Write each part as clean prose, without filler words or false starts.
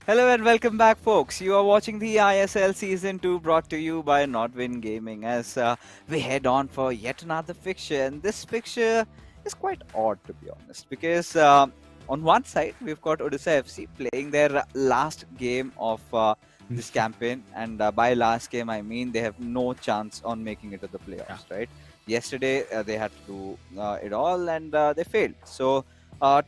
Hello and welcome back, folks. You are watching the eISL Season 2 brought to you by Nodwin Gaming as we head on for yet another fixture. And this fixture is quite odd, to be honest, because on one side, we've got Odisha FC playing their last game of this campaign. And by last game, I mean they have no chance on making it to the playoffs, right? Yesterday, they had to do it all and they failed. So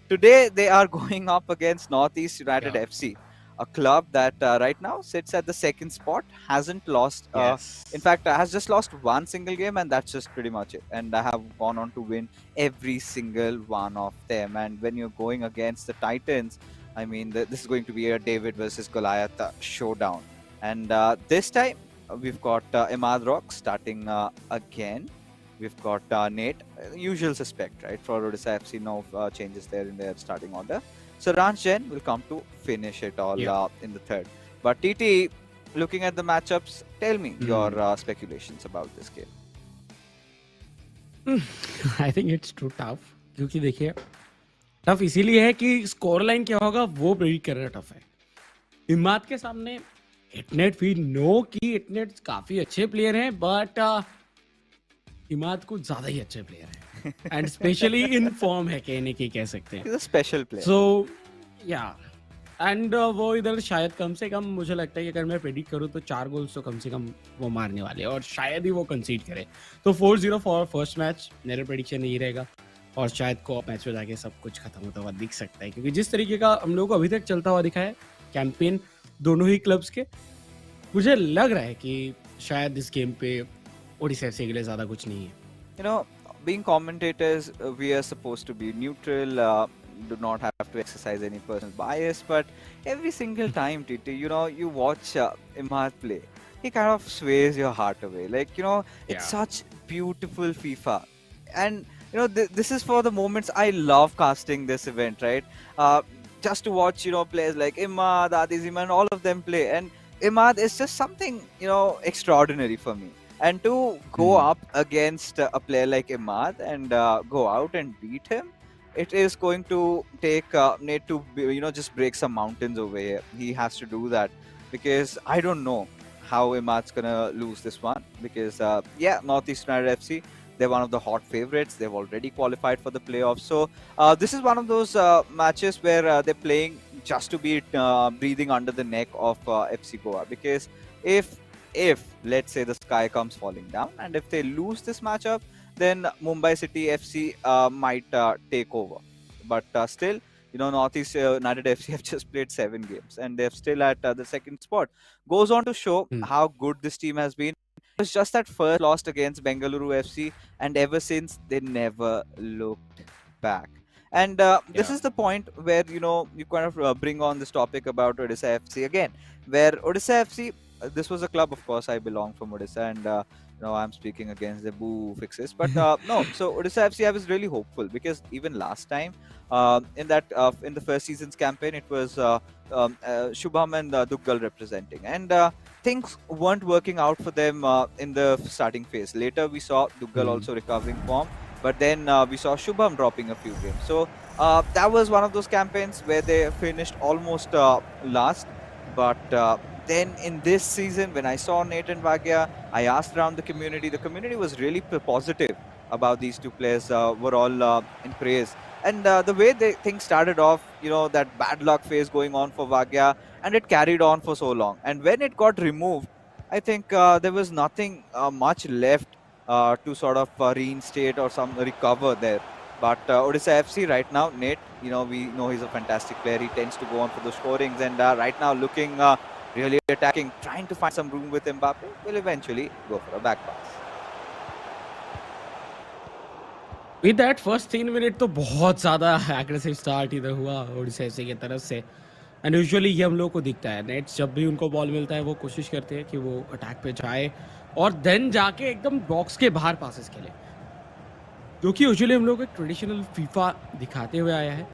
today, they are going up against Northeast United Yeah. FC, a club that right now sits at the second spot, hasn't lost, in Yes. fact, has just lost one single game, and that's just pretty much it. And I have gone on to win every single one of them. And when you're going against the Titans, I mean, this is going to be a David versus Goliath showdown. And this time, we've got Imad Rock starting again. We've got Nate, usual suspect, right? For Odisha FC, no changes there in their starting order. So Ranj Jain will come to finish it all in the third. But TT, looking at the matchups, tell me your speculations about this game. I think it's too tough क्योंकि देखिए tough इसीलिए है कि score line क्या होगा वो predict करना tough है। इमाद के सामने इटनेट वी नो कि इटनेट काफी अच्छे प्लेयर हैं बट इमाद कुछ ज्यादा ही अच्छे प्लेयर हैं एंड स्पेशली इन फॉर्म है कहने की कह सकते हैं। He's a special player. सो या एंड वो इधर शायद कम से कम मुझे लगता है कि अगर मैं प्रेडिक्ट करूँ तो 4 गोल्स तो कम से कम वो मारने वाले हैं और शायद ही वो कंसीड करे। तो 4-0 फॉर फर्स्ट मैच मेरा प्रेडिक्शन यही रहेगा और शायद को मैच में जाके सब कुछ खत्म होता हुआ दिख सकता है क्योंकि जिस तरीके का हम लोगों को अभी तक चलता हुआ दिखा है कैंपेन दोनों ही क्लब्स के, मुझे लग रहा है कि शायद इस गेम पे ओडिशा एफसी के लिए ज्यादा कुछ नहीं है। You know, being commentators, we are supposed to be neutral, do not have to exercise any personal bias. But every single time, TT, you watch Imad play, he kind of sways your heart away. Like, it's such beautiful FIFA. And, this is for the moments I love casting this event, right? Just to watch, players like Imad, Adizima, and all of them play. And Imad is just something, extraordinary for me. And to go up against a player like Imad and go out and beat him, it is going to take Nate to just break some mountains over here. He has to do that because I don't know how Imad's gonna lose this one because Northeast United FC, they're one of the hot favorites. They've already qualified for the playoffs. So this is one of those matches where they're playing just to be breathing under the neck of FC Goa because if let's say the sky comes falling down and if they lose this matchup, then Mumbai City FC might take over. But still, Northeast United FC have just played 7 games and they're still at the second spot. Goes on to show how good this team has been. It was just that first lost against Bengaluru FC, and ever since they never looked back. And this is the point where you kind of bring on this topic about Odisha FC again, where Odisha FC. This was a club, of course. I belong from Odisha, and I'm speaking against the boo fixes. But no, so Odisha FC, I was really hopeful because even last time, in the first season's campaign, it was Shubham and Duggal representing, and things weren't working out for them in the starting phase. Later, we saw Duggal also recovering form, but then we saw Shubham dropping a few games. So that was one of those campaigns where they finished almost last, but. Then in this season, when I saw Nate and Vagya, I asked around the community. The community was really positive about these two players. Were all in praise. And the way things started off, that bad luck phase going on for Vagya, and it carried on for so long. And when it got removed, I think there was nothing much left to sort of reinstate or some recover there. But Odisha FC right now, Nate, we know he's a fantastic player. He tends to go on for the scorings, and right now looking really attacking, trying to find some room with Mbappe, will eventually go for a back pass. With that first 3 minute तो बहुत ज़्यादा aggressive start इधर हुआ Odisha FC की तरफ से and usually ये हम लोग को दिखता है नेट्स जब भी उनको बॉल मिलता है वो कोशिश करते हैं कि वो अटैक पे जाए और देन जाके एकदम बॉक्स के बाहर पासेस खेले, जो कि यूजुअली हम लोग को एक ट्रेडिशनल फीफा दिखाते हुए आया है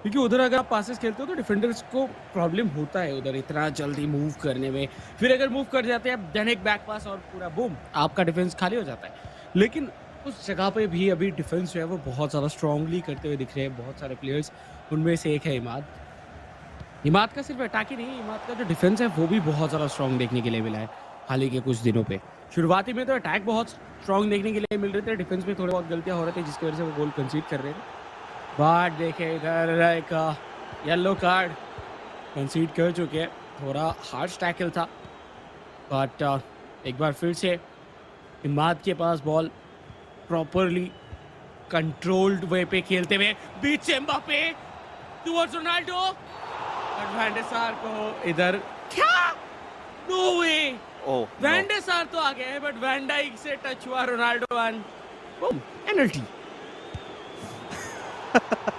क्योंकि उधर अगर आप पासेस खेलते हो तो डिफेंडर्स को प्रॉब्लम होता है उधर इतना जल्दी मूव करने में, फिर अगर मूव कर जाते हैं देन एक बैक पास और पूरा बूम आपका डिफेंस खाली हो जाता है। लेकिन उस जगह पे भी अभी डिफेंस जो है वो बहुत ज़्यादा स्ट्रांगली करते हुए दिख रहे हैं बहुत सारे प्लेयर्स, उनमें से एक है इमाद हिमात का सिर्फ अटैक ही नहीं, हिमात का जो डिफेंस है वो भी बहुत ज़्यादा स्ट्रॉन्ग देखने के लिए मिला है हाल ही के कुछ दिनों पे। शुरुआती में तो अटैक बहुत स्ट्रॉन्ग देखने के लिए मिल रहे थे, डिफेंस में थोड़ी बहुत गलतियाँ हो रही थी जिसकी वजह से वो गोल कंसीड कर रहे थे। बट देखिए इधर एक येलो कार्ड कंसीड कर चुके हैं, थोड़ा हार्श टैकल था। बट एक बार फिर से हिमात के पास बॉल प्रॉपरली कंट्रोल्ड वे पे खेलते हुए बीच से Mbappe towards Ronaldo, but van der Sar को इधर क्या, no way, Oh van no. Der Sar तो आ गए हैं बट वैन डाइक से टच हुआ Ronaldo and boom, penalty.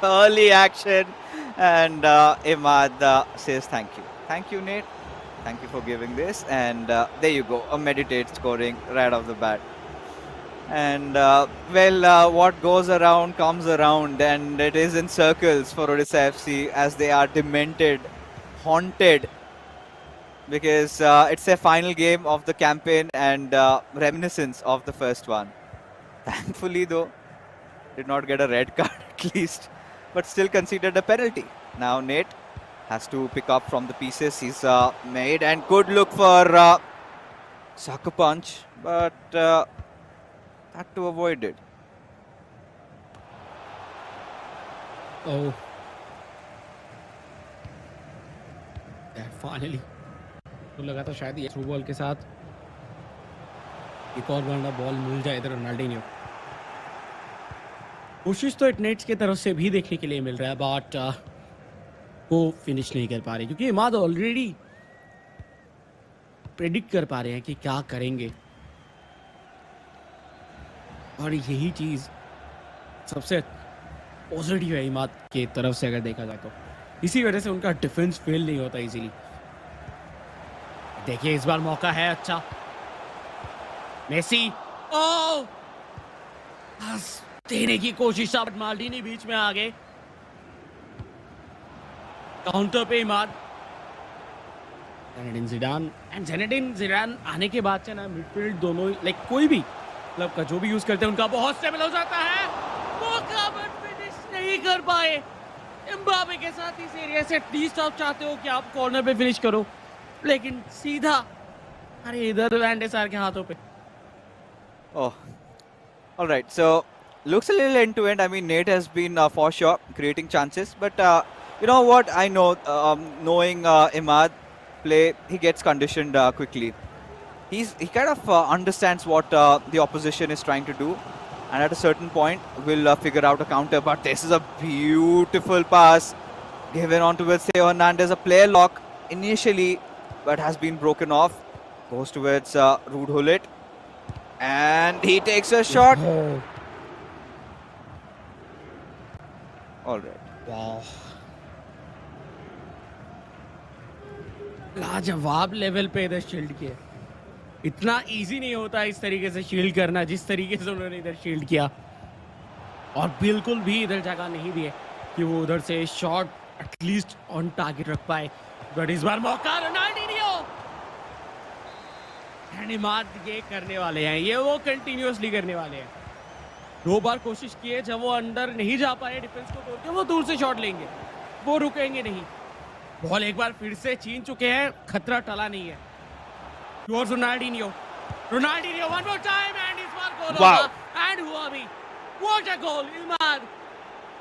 Early action, and Imad says thank you Nate, thank you for giving this, and there you go, a meditate scoring right off the bat. And what goes around comes around, and it is in circles for Odisha FC as they are demented, haunted, because it's a final game of the campaign and reminiscence of the first one. Thankfully though, did not get a red card at least, but still considered a penalty. Now Nate has to pick up from the pieces he's made, and good look for sucker punch, but had to avoid it. Oh, finally तो लगा था शायद ये through ball के साथ एक और बड़ा बॉल मिल जाए इधर रोनाल्डिनियो। कोशिश तो नेट्स की तरफ से भी देखने के लिए मिल रहा है बट वो फिनिश नहीं कर पा रहे क्योंकि इमाद ऑलरेडी प्रेडिक्ट कर पा रहे हैं कि क्या करेंगे, और यही चीज सबसे पॉजिटिव है इमाद की तरफ से अगर देखा जाए तो, इसी वजह से उनका डिफेंस फेल नहीं होता इजीली। देखिए इस बार मौका है अच्छा, मेसी ओ देने की कोशिश बट माल्डीनी बीच में आ गए, काउंटर पे इमाद, ज़िनेडिन ज़िडान आने के बाद से ना मिडफील्ड दोनों लाइक कोई भी क्लब का जो भी यूज करते हैं उनका बहुत स्टेबल हो जाता है, मौका बट फिनिश नहीं कर पाए। एम्बापे के साथ इस एरिया से एटलीस्ट आप चाहते हो कि आप कॉर्नर पे फिनिश करो, लेकिन सीधा अरे इधर वैन डे सार के हाथों पे। Oh, all right. So looks a little end to end. I mean, Nate has been for sure creating chances, but you know what? I know, knowing Imad play, he gets conditioned quickly. He kind of understands what the opposition is trying to do, and at a certain point will figure out a counter. But this is a beautiful pass given on towards Theo Hernandez, a player lock initially, but has been broken off. Goes towards Ruud Gullit, and he takes a shot. Oh, All right. वाह, लाजवाब level पे इधर shield किया। इतना easy नहीं होता इस तरीके से शील्ड करना जिस तरीके से उन्होंने इधर शील्ड किया, और बिल्कुल भी इधर जगह नहीं दी है कि वो उधर से शॉट एटलीस्ट ऑन टारगेट रख पाए। बट इस बार मौका रोनाल्डिनियो, ये करने वाले हैं, ये वो कंटिन्यूअसली करने वाले हैं। 2 बार कोशिश किए, जब वो अंदर नहीं जा पाए डिफेंस को तोड़ के, वो दूर से शॉट लेंगे, वो रुकेंगे नहीं। बॉल एक बार फिर से छीन चुके हैं, खतरा टला नहीं है। Towards Ronaldinho, one more time and इस बार गोल होगा, एंड हुआ भी। व्हाट अ गोल इमाद।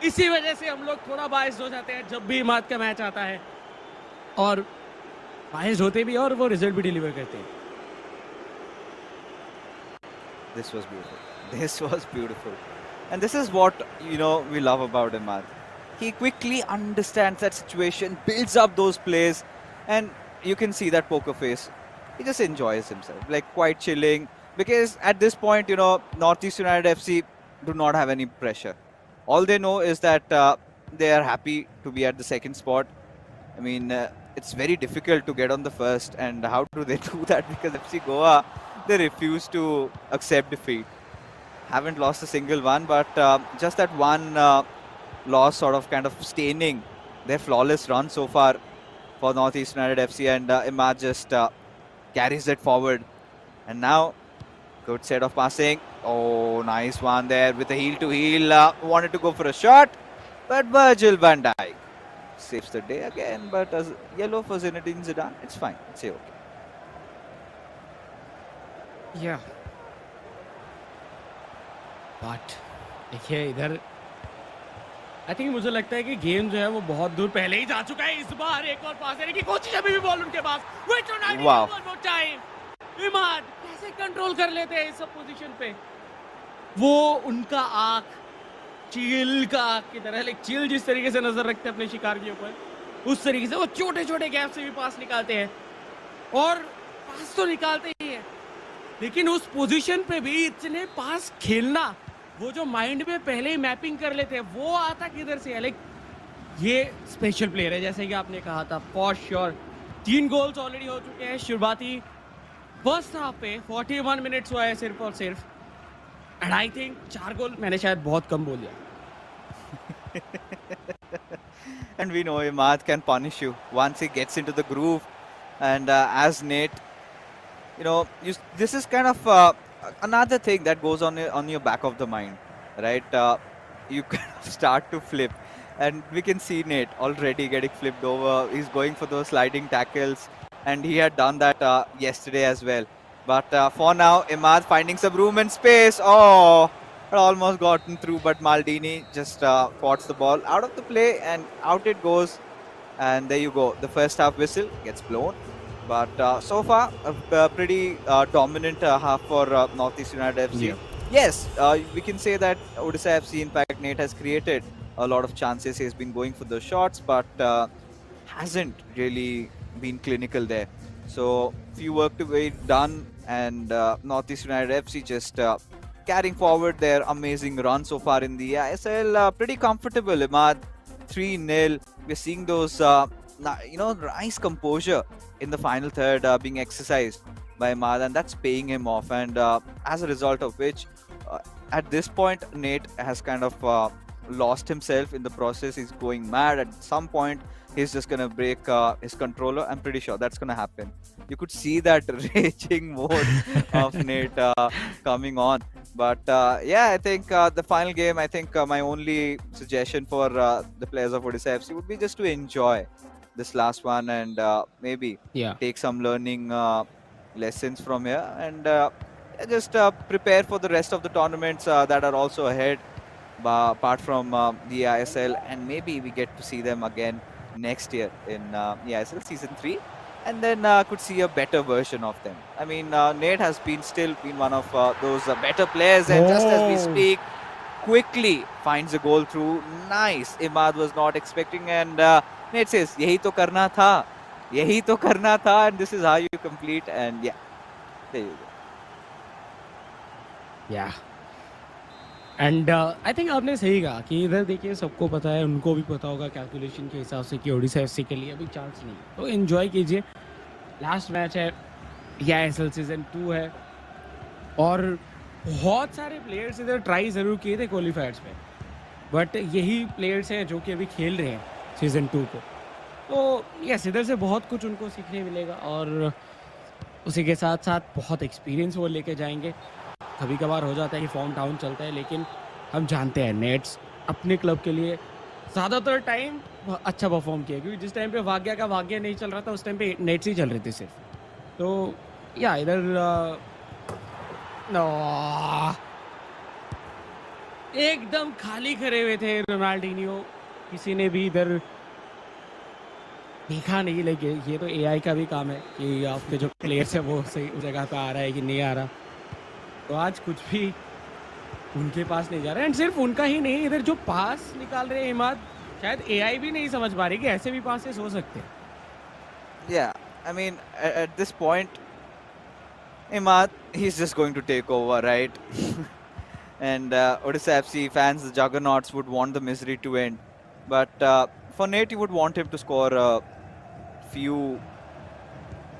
इसी वजह से हम लोग थोड़ा बायस्ड हो जाते हैं जब भी इमाद का मैच आता है, और बायस्ड होते भी और वो रिजल्ट भी डिलीवर करते हैं। This was beautiful. This was beautiful. And this is what, you know, we love about Imad. He quickly understands that situation, builds up those plays, and you can see that poker face. He just enjoys himself, like quite chilling, because at this point, you know, Northeast United FC do not have any pressure. All they know is that they are happy to be at the second spot. I mean, it's very difficult to get on the first, and how do they do that? Because FC Goa, they refuse to accept defeat. Haven't lost a single one, but just that one loss sort of kind of staining their flawless run so far for Northeast United FC, and Imad just carries it forward. And now, good set of passing. Oh, nice one there with a heel to heel. Wanted to go for a shot, but Virgil van Dijk saves the day again. But as yellow for Zinedine Zidane, it's fine. It's okay. Yeah. But देखिए इधर I think मुझे लगता है कि game जो है वो बहुत दूर पहले ही जा चुका है. इस बार एक और पास देने की कोशिश, अभी भी बॉल उनके पास. Wait Wow. One more time. Imad कैसे कंट्रोल कर लेते हैं इस सब पोजीशन पे. वो उनका आंख चील का आंख की तरह, लाइक चील जिस तरीके से नजर रखते हैं अपने शिकार के ऊपर, उस तरीके से वो छोटे छोटे गैप से भी पास निकालते हैं. और पास तो निकालते ही हैं, लेकिन उस पोजीशन पे भी इतने पास खेलना, वो जो माइंड में पहले ही मैपिंग कर लेते हैं, वो आता किधर से है. लाइक ये स्पेशल प्लेयर है जैसे कि आपने कहा था, फॉर श्योर. 3 गोल्स ऑलरेडी हो चुके हैं शुरुआती फर्स्ट हाफ पे. 41 मिनट्स हुआ है सिर्फ और सिर्फ. एंड आई थिंक 4 गोल मैंने शायद बहुत कम बोल दिया. And we know Imad can punish you once he gets into the groove. And as Nate, this is kind of another thing that goes on your back of the mind, right? You kind of start to flip, and we can see Nate already getting flipped over. He's going for those sliding tackles, and he had done that yesterday as well. But for now, Imad finding some room and space. Oh, it almost gotten through, but Maldini just spots the ball out of the play, and out it goes. And there you go. The first half whistle gets blown. But so far, a pretty dominant half for Northeast United FC. Yeah. Yes, we can say that Odisha FC, in fact, Nate has created a lot of chances. He's been going for the shots, but hasn't really been clinical there. So few work to be done, and Northeast United FC just carrying forward their amazing run so far in the eISL. Pretty comfortable, Imad. 3-0. We're seeing those, nice composure in the final third being exercised by Imad, and that's paying him off. And as a result of which, at this point, Nate has kind of lost himself in the process. He's going mad. At some point, he's just going to break his controller. I'm pretty sure that's going to happen. You could see that raging mode of Nate coming on. But I think the final game, I think my only suggestion for the players of Odisha FC would be just to enjoy this last one, and maybe take some learning lessons from here, and just prepare for the rest of the tournaments that are also ahead, apart from the eISL, and maybe we get to see them again next year in eISL Season 3, and then could see a better version of them. I mean, Nate has still been one of those better players, and just as we speak, quickly finds a goal through. Nice. Imad was not expecting, and Nate says, "Yahi to karna tha, yahi to karna tha," and this is how you complete. And there you go. Yeah. And I think आपने सही कहा कि इधर देखिए, सबको पता है, उनको भी पता होगा कैलकुलेशन के हिसाब से कि ओडिशा एफसी के लिए अभी चांस नहीं है, तो एंजॉय कीजिए. लास्ट मैच है, eISL सीजन 2 है, और बहुत सारे प्लेयर्स इधर ट्राई ज़रूर किए थे क्वालिफायर्स में, बट यही प्लेयर्स हैं जो कि अभी खेल रहे हैं सीजन 2 को. तो यस, इधर से बहुत कुछ उनको सीखने मिलेगा, और उसी के साथ साथ बहुत एक्सपीरियंस वो लेके जाएंगे. कभी कभार हो जाता है कि फॉर्म डाउन चलता है, लेकिन हम जानते हैं नेट्स अपने क्लब के लिए ज़्यादातर टाइम अच्छा परफॉर्म किया, क्योंकि जिस टाइम पे भाग्य का भाग्य नहीं चल रहा था, उस टाइम पे नेट्स ही चल रहे थे सिर्फ. तो या इधर एकदम खाली खड़े हुए थे रोनाल्डिनियो, किसी ने भी इधर देखा नहीं. लगे ये तो एआई का भी काम है कि आपके जो प्लेयर्स है वो सही जगह पे आ रहा है कि नहीं आ रहा. तो आज कुछ भी उनके पास नहीं जा रहा है, एंड सिर्फ उनका ही नहीं, इधर जो पास निकाल रहे हैं इमाद, शायद एआई भी नहीं समझ पा रही कि ऐसे भी पासेस हो सकते हैं. Yeah, I mean, at this point, Imad, he's just going to take over, right? And Odisha FC fans, the juggernauts, would want the misery to end. But for Nate, you would want him to score a few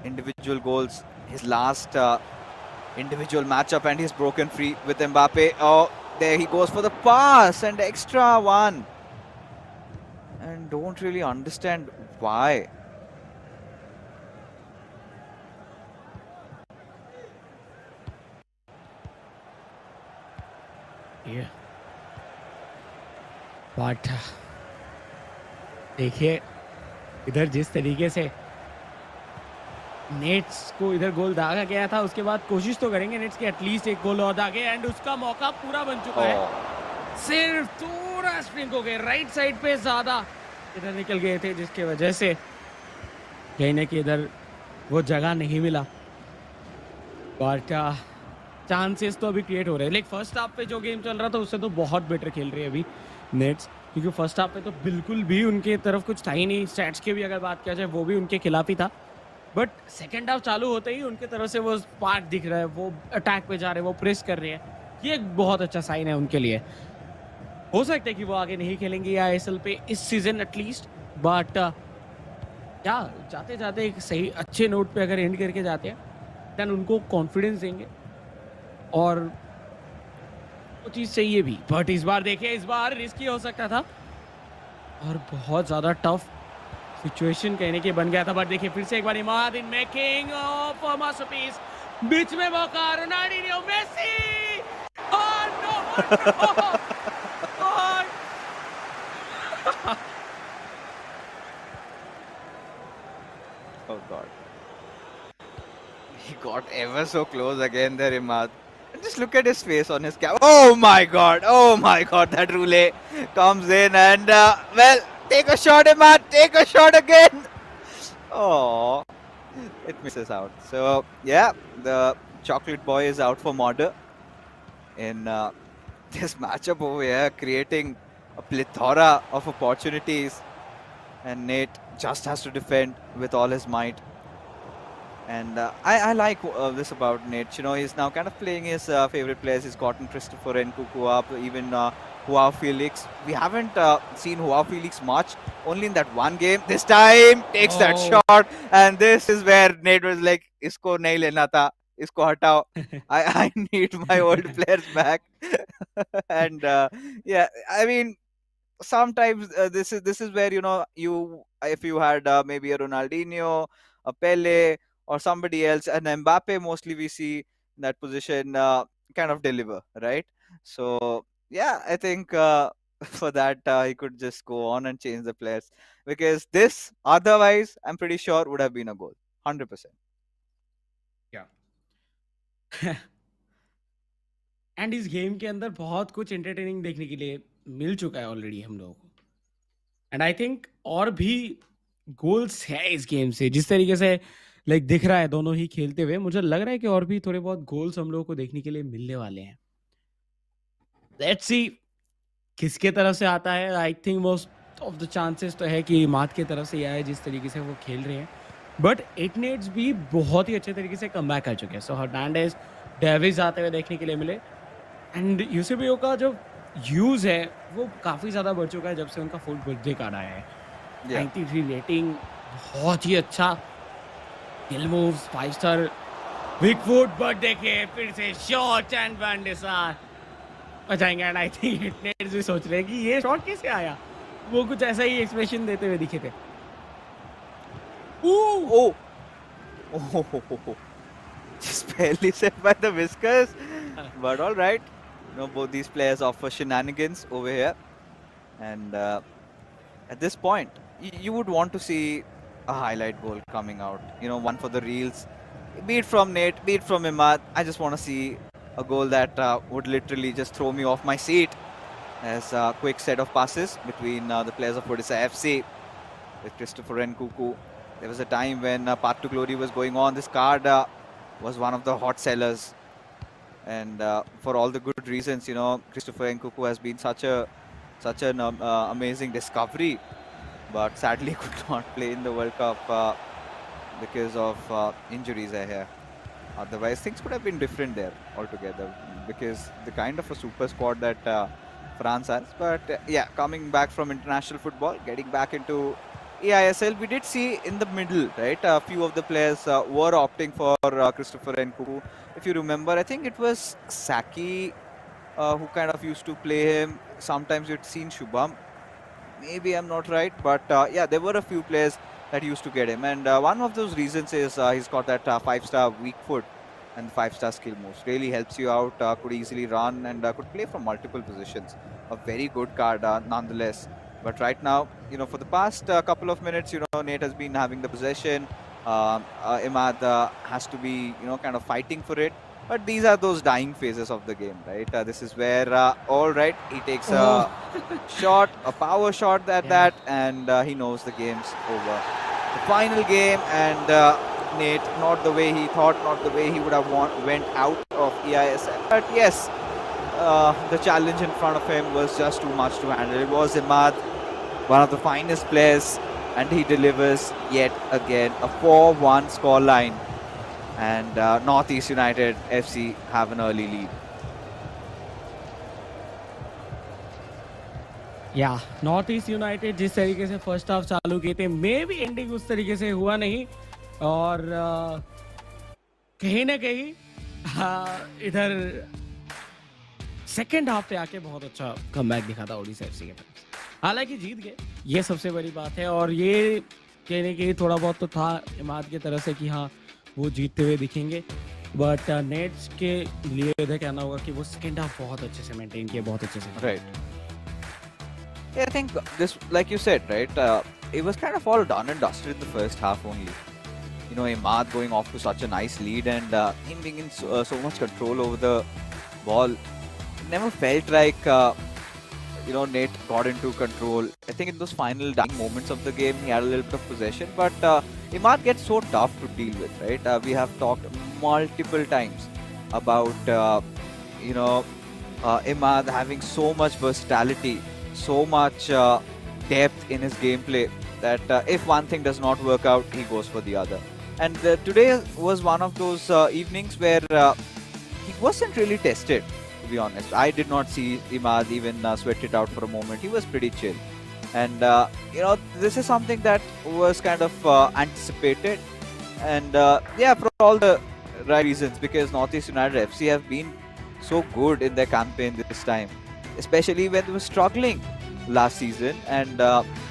individual goals. His last individual matchup, and he's broken free with Mbappe. Oh, there he goes for the pass and extra one. And don't really understand why. But देखिए, इधर जिस तरीके से nets को इधर गोल दागा गया था, उसके बाद कोशिश तो करेंगे नेट्स के एटलीस्ट एक गोल और दागे, एंड उसका मौका पूरा बन चुका है। सिर्फ थोड़ा स्प्रिंग हो गए राइट साइड पे, ज्यादा इधर निकल गए थे, जिसकी वजह से कहीं ना कहीं इधर वो जगह नहीं मिला। बट चांसेस तो अभी क्रिएट हो रहे हैं। लाइक फर्स्ट हाफ पे जो गेम चल रहा था उससे तो बहुत बेटर खेल रही है अभी नेट्स, क्योंकि फर्स्ट हाफ पे तो बिल्कुल भी उनके तरफ कुछ था ही नहीं। स्टैट्स की भी अगर बात किया जाए वो भी उनके खिलाफ ही था। बट सेकेंड हाफ चालू होते ही उनके तरफ से वो स्पार्क दिख रहा है, वो अटैक पे जा रहे हैं, वो प्रेस कर रहे हैं। ये एक बहुत अच्छा साइन है उनके लिए। हो सकता है कि वो आगे नहीं खेलेंगे आईएसएल पे इस सीजन एटलीस्ट, बट क्या जाते जाते एक सही अच्छे नोट पे अगर एंड करके जाते हैं देन उनको कॉन्फिडेंस देंगे, और वो चीज चाहिए भी। बट इस बार देखिए, इस बार रिस्की हो सकता था और बहुत ज्यादा टफ सिचुएशन कहने के बन गया था। बट देखिए फिर से एक बार Imad in making of masterpiece, बीच में मौका, रोनाल्डिनो, मेसी, और no Oh God. He got ever so close again there, Imad. And just look at his face on his cap. Oh my God. Oh my God. That roulette comes in and, well, take a shot, Imad. Take a shot again. Oh, it misses out. So, yeah, the chocolate boy is out for Modder in this matchup over here, creating a plethora of opportunities. And Nate just has to defend with all his might. And I like this about Nate. You know, he's now kind of playing his favorite players. He's gotten Christopher Nkunku up, even Joao Felix. We haven't seen Joao Felix much, only in that one game. This time, takes that shot. And this is where Nate was like, Isko nahi lena tha. Isko hatao. I need my old players back. And yeah, I mean, sometimes this is where, you know, you if you had maybe a Ronaldinho, a Pele, or somebody else, and Mbappe, mostly we see in that position kind of deliver, right? So yeah, I think for that he could just go on and change the players, because this otherwise I'm pretty sure would have been a goal, 100%. क्या and इस game के अंदर बहुत कुछ entertaining देखने के लिए मिल चुका है ऑलरेडी हम लोगों को। एंड आई थिंक और भी गोल्स है इस गेम से, जिस तरीके से लाइक दिख रहा है दोनों ही खेलते हुए, मुझे लग रहा है कि और भी थोड़े बहुत गोल्स हम लोगों को देखने के लिए मिलने वाले हैं। लेट्स सी किसके तरफ से आता है। I think most of the chances तो है कि मात की तरफ से ही आए, जिस तरीके से वो खेल रहे हैं। बट एट नेट्स भी बहुत ही अच्छे तरीके से कम बैक कर चुके हैं। सो हर्नांडेज, डेविस आते हुए देखने के लिए मिले, एंड यूसेबियो का जो यूज है वो काफी ज्यादा बढ़ चुका है जब से उनका फुल बर्थडे कार्ड आया है। Yeah. 93 रेटिंग, बहुत ही अच्छा kill moves, 5 star big foot. But देखिए फिर से शॉट एंड वैंडेसार बचाएंगे, एंड आई थिंक नेट्स भी सोच रहे हैं कि ये शॉट कैसे आया। वो कुछ ऐसा ही एक्सप्रेशन देते हुए दिखे थे। Oh, oh, just barely saved by the whiskers. But all right, you know, both these players offer shenanigans over here, and at this point, you would want to see a highlight goal coming out. You know, one for the reels, be it from Nate, be it from Imad. I just want to see a goal that would literally just throw me off my seat. As a quick set of passes between the players of Odisha FC with Christopher Nkunku. There was a time when Path to Glory was going on. This card was one of the hot sellers, and for all the good reasons. You know, Christopher Nkunku has been such an amazing discovery, but sadly could not play in the World Cup because of injuries I hear. Otherwise, things could have been different there altogether, because the kind of a super squad that France has. But yeah, coming back from international football, getting back into eISL, we did see in the middle, right? A few of the players were opting for Christopher Nkunku. If you remember, I think it was Saki who kind of used to play him. Sometimes you'd seen Shubham. Maybe I'm not right, but yeah, there were a few players that used to get him. And one of those reasons is he's got that 5-star weak foot and 5-star skill moves. Really helps you out, could easily run, and could play from multiple positions. A very good card nonetheless. But right now, for the past couple of minutes, Nate has been having the possession. Imad has to be, kind of fighting for it. But these are those dying phases of the game, right? This is where, all right, he takes Oh, a shot, a power shot at yeah. that, and he knows the game's over. The final game, and Nate, not the way he thought, not the way he would have went out of eISL. But yes, the challenge in front of him was just too much to handle. It was Imad, one of the finest players, and he delivers yet again a 4-1 scoreline. And Northeast United FC have an early lead. या north East United जिस तरीके से first half चालू किए थे may be ending उस तरीके से हुआ नहीं और कहीं ना कहीं इधर सेकेंड हाफ पे आके बहुत अच्छा कमबैक दिखा था ओडिशा एफसी के पास। हालांकि जीत गए, ये सबसे बड़ी बात है और ये कहने के थोड़ा बहुत तो था इमाद की तरफ से कि हाँ वो जीतते हुए दिखेंगे, बट नेट्स के लिए इधर कहना होगा कि वो सेकेंड हाफ बहुत अच्छे से मेंटेन किया, बहुत अच्छे से। Right. Yeah, I think this, like you said, right, it was kind of all done and dusted in the first half only. Imad going off to such a nice lead and him being in so much control over the ball. Never felt like, Nate got into control. I think in those final dying moments of the game, he had a little bit of possession, but Imad gets so tough to deal with, right? We have talked multiple times about, Imad having so much versatility, so much depth in his gameplay that if one thing does not work out, he goes for the other. And today was one of those evenings where he wasn't really tested, to be honest. I did not see Imad even sweat it out for a moment. He was pretty chill. And, this is something that was kind of anticipated. And, yeah, for all the right reasons, because Northeast United FC have been so good in their campaign this time, especially when they were struggling last season. And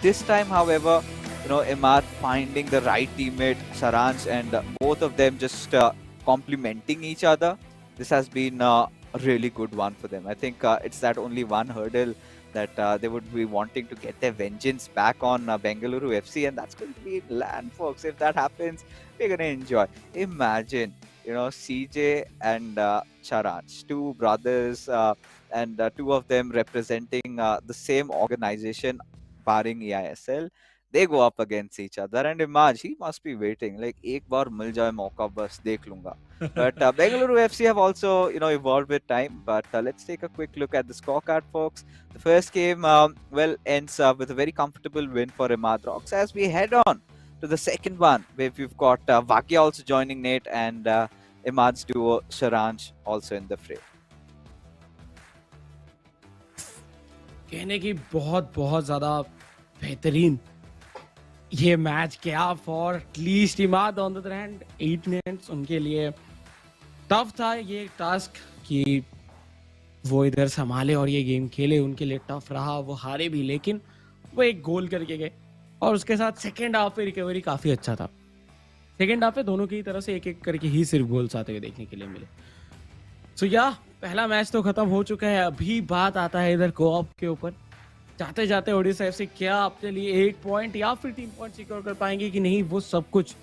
this time, however, Imad finding the right teammate, Saranj, and both of them just complementing each other. This has been a really good one for them. I think it's that only one hurdle that they would be wanting to get their vengeance back on Bengaluru FC, and that's going to be land, folks. If that happens, we're going to enjoy. Imagine, CJ and Charanj, two brothers, and two of them representing the same organization, barring eISL. They go up against each other, and Imaj, he must be waiting like एक बार मिल जाए मौका बस देख लूंगा. But Bengaluru FC have also, evolved with time. But let's take a quick look at the scorecard, folks. The first game, ends with a very comfortable win for Imad Rocks. As we head on to the second one, where we've got Vakya also joining Nate and Imad's duo Sharanj also in the fray. कहने की बहुत बहुत ज़्यादा बेहतरीन ये match क्या for at least Imad on the other hand 8 minutes उनके लिए टफ था ये टास्क कि वो इधर संभाले और ये गेम खेले, उनके लिए टफ रहा, वो हारे भी लेकिन वो एक गोल करके गए और उसके साथ सेकेंड हाफ पे रिकवरी काफ़ी अच्छा था। सेकेंड हाफ पे दोनों की तरफ से एक एक करके ही सिर्फ गोल्स आते हुए देखने के लिए मिले। सो या पहला मैच तो खत्म हो चुका है, अभी बात आता है इधर कोऑप के ऊपर। जाते जाते ओडिशा एफसी क्या अपने लिए 1 पॉइंट या फिर 3 पॉइंट सिक्योर कर पाएंगे कि नहीं, वो सब कुछ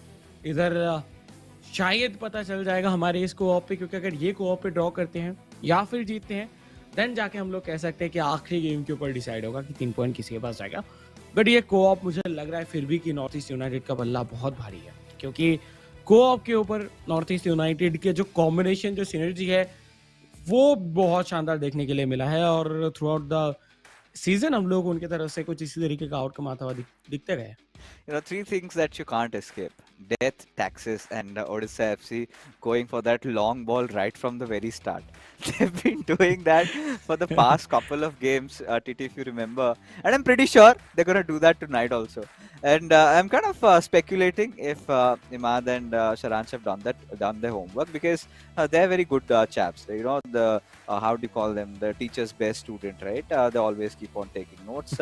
इधर शायद पता चल जाएगा हमारे इस कोऑप पे, क्योंकि अगर ये कोऑप पे ड्रॉ करते हैं या फिर जीतते हैं देन जाके हम लोग कह सकते हैं कि आखिरी गेम के ऊपर डिसाइड होगा कि 3 पॉइंट किसी के पास जाएगा। बट ये कोऑप मुझे लग रहा है फिर भी कि नॉर्थ ईस्ट यूनाइटेड का बल्ला बहुत भारी है, क्योंकि कोऑप के ऊपर नॉर्थ ईस्ट यूनाइटेड के जो कॉम्बिनेशन, जो सिनर्जी है, वो बहुत शानदार देखने के लिए मिला है और थ्रू आउट द सीजन हम लोग उनकी तरफ से कुछ इसी तरीके का आउटकम आता हुआ दिखते गए। Three things that you can't escape: death, taxes, and Odisha FC going for that long ball right from the very start. They've been doing that for the past couple of games, TT, if you remember. And I'm pretty sure they're going to do that tonight also. And I'm kind of speculating if Imad and Sharansh have done their homework, because they're very good chaps. The how do you call them? The teacher's best student, right? They always keep on taking notes.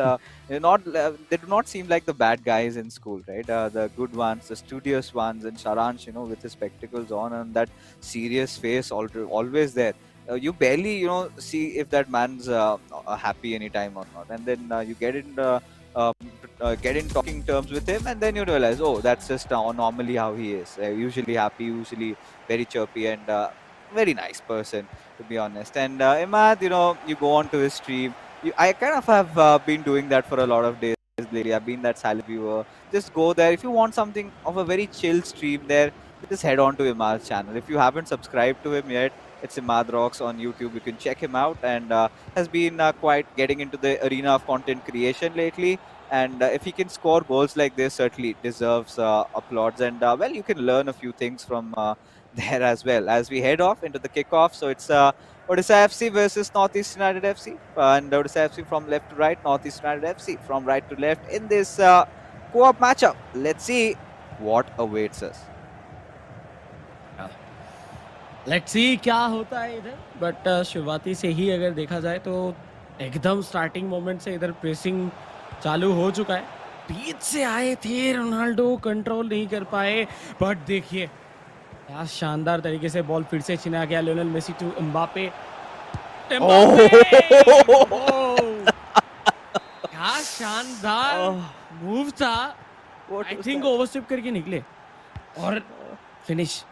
They do not seem like the bad guys in school, right? The good ones, the studious ones, and Sharansh, with his spectacles on and that serious face always there. You barely, see if that man's happy anytime or not. And then you get in get in talking terms with him, and then you realize, oh, that's just normally how he is. Usually happy, usually very chirpy, and very nice person, to be honest. And Imad, you go on to his stream. I kind of have been doing that for a lot of days lately. I've been that silent viewer. Just go there if you want something of a very chill stream. There, just head on to Imad's channel. If you haven't subscribed to him yet, it's Imad Rocks on YouTube. You can check him out, and has been quite getting into the arena of content creation lately. And if he can score goals like this, certainly deserves applauds. And well, you can learn a few things from there as well as we head off into the kickoff. So it's Odisha FC versus Northeast United FC, and Odisha FC from left to right, Northeast United FC from right to left in this co-op matchup. Let's see what awaits us. Let's see क्या होता है इधर, but शुरुआती से ही अगर देखा जाए तो एकदम स्टार्टिंग मोमेंट से इधर प्रेसिंग चालू हो चुका है. बीच से आए थे रोनाल्डो, कंट्रोल नहीं कर पाए, बट देखिए क्या शानदार तरीके से बॉल फिर से छिना गया. Lionel Messi to Mbappe. क्या शानदार मूव था. आई थिंक ओवरस्टेप करके निकले और finish.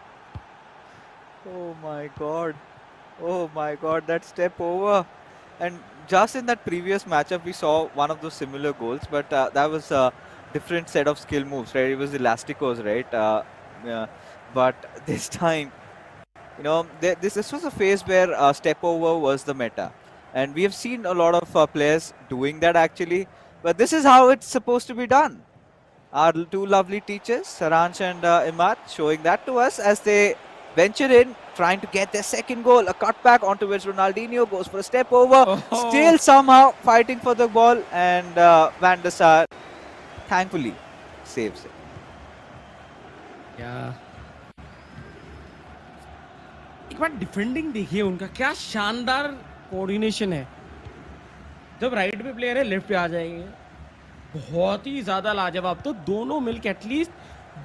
Oh my god, that step over. And just in that previous matchup, we saw one of those similar goals, but that was a different set of skill moves, right? It was Elasticos, right? Yeah. But this time, this was a phase where step over was the meta. And we have seen a lot of players doing that actually, but this is how it's supposed to be done. Our two lovely teachers, Saransh and Imad, showing that to us as they venture in, trying to get their second goal. A cutback onto which Ronaldinho goes for a step over. Still somehow fighting for the ball, and Van der Sar thankfully saves it. Yeah. एक बार defending देखिए उनका, क्या शानदार coordination है. जब right पे player है left पे आ जाएंगे, बहुत ही ज्यादा लाजवाब. तो दोनों मिलके एटलीस्ट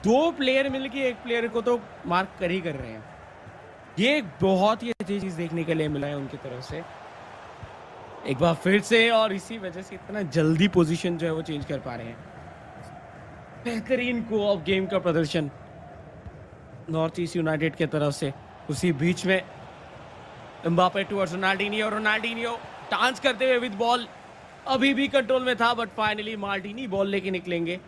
दो प्लेयर मिलके एक प्लेयर को तो मार्क कर ही कर रहे हैं. ये एक बहुत ही अच्छी चीज देखने के लिए मिला है उनकी तरफ से एक बार फिर से, और इसी वजह से इतना जल्दी पोजीशन जो है वो चेंज कर पा रहे हैं. बेहतरीन कोऑप गेम का प्रदर्शन नॉर्थ ईस्ट यूनाइटेड की तरफ से. उसी बीच में Mbappe towards Ronaldinho. Ronaldinho dance करते हुए विद बॉल, अभी भी कंट्रोल में था, बट फाइनली मार्टिनी बॉल लेके निकलेंगे.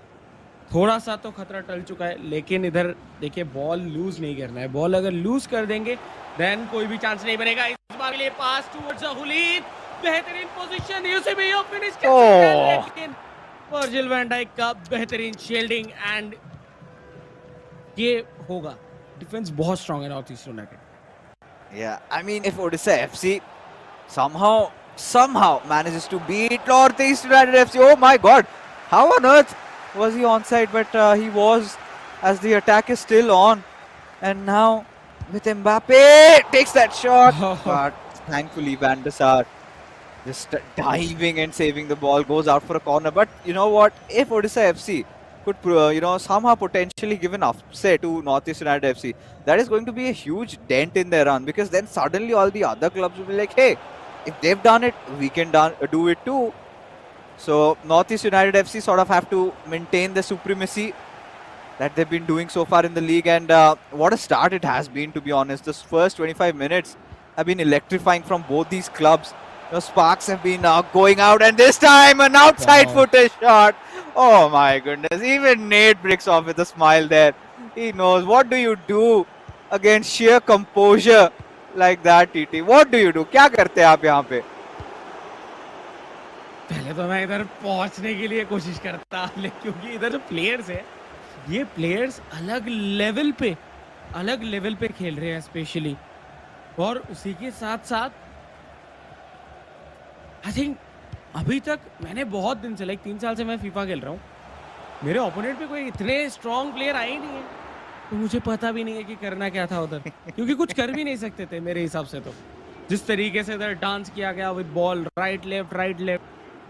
थोड़ा सा तो खतरा टल चुका है, लेकिन इधर देखिए बॉल लूज नहीं करना है. बॉल अगर लूज कर देंगे देन कोई भी चांस नहीं बनेगा. इस बार के लिए पास टुवर्ड्स हुलीद, बेहतरीन पोजीशन, यूसेबियो फिनिश कर सकता है, लेकिन वर्जिल वैन डाइक का बेहतरीन शील्डिंग, एंड ये होगा. डिफेंस बहुत स्ट्रांग है north East United. Yeah, I mean, if Odisha FC somehow manages to beat Northeast United FC, oh my god, how on earth was he onside? But he was, as the attack is still on. And now with Mbappe, takes that shot. But thankfully Van der Sar just diving and saving the ball, goes out for a corner. But you know what, if Odisha FC could somehow potentially give an upset to Northeast United FC, that is going to be a huge dent in their run, because then suddenly all the other clubs will be like, hey, if they've done it, we can do it too. So Northeast United FC sort of have to maintain the supremacy that they've been doing so far in the league, and what a start it has been, to be honest. The first 25 minutes have been electrifying from both these clubs. Sparks have been going out, and this time an outside footer shot. Oh my goodness, even Nate breaks off with a smile there. He knows. What do you do against sheer composure like that, TT? What do you do? क्या करते हैं आप यहाँ पे? पहले तो मैं इधर पहुंचने के लिए कोशिश करता, क्योंकि इधर जो प्लेयर्स है, ये प्लेयर्स अलग लेवल पे खेल रहे हैं स्पेशली. और उसी के साथ साथ आई थिंक अभी तक मैंने बहुत दिन से 3 साल से मैं फीफा खेल रहा हूँ, मेरे ओपोनेंट पे कोई इतने स्ट्रॉन्ग प्लेयर आए ही नहीं है. तो मुझे पता भी नहीं है कि करना क्या था उधर, क्योंकि कुछ कर भी नहीं सकते थे मेरे हिसाब से. तो जिस तरीके से इधर डांस किया गया with ball, right left,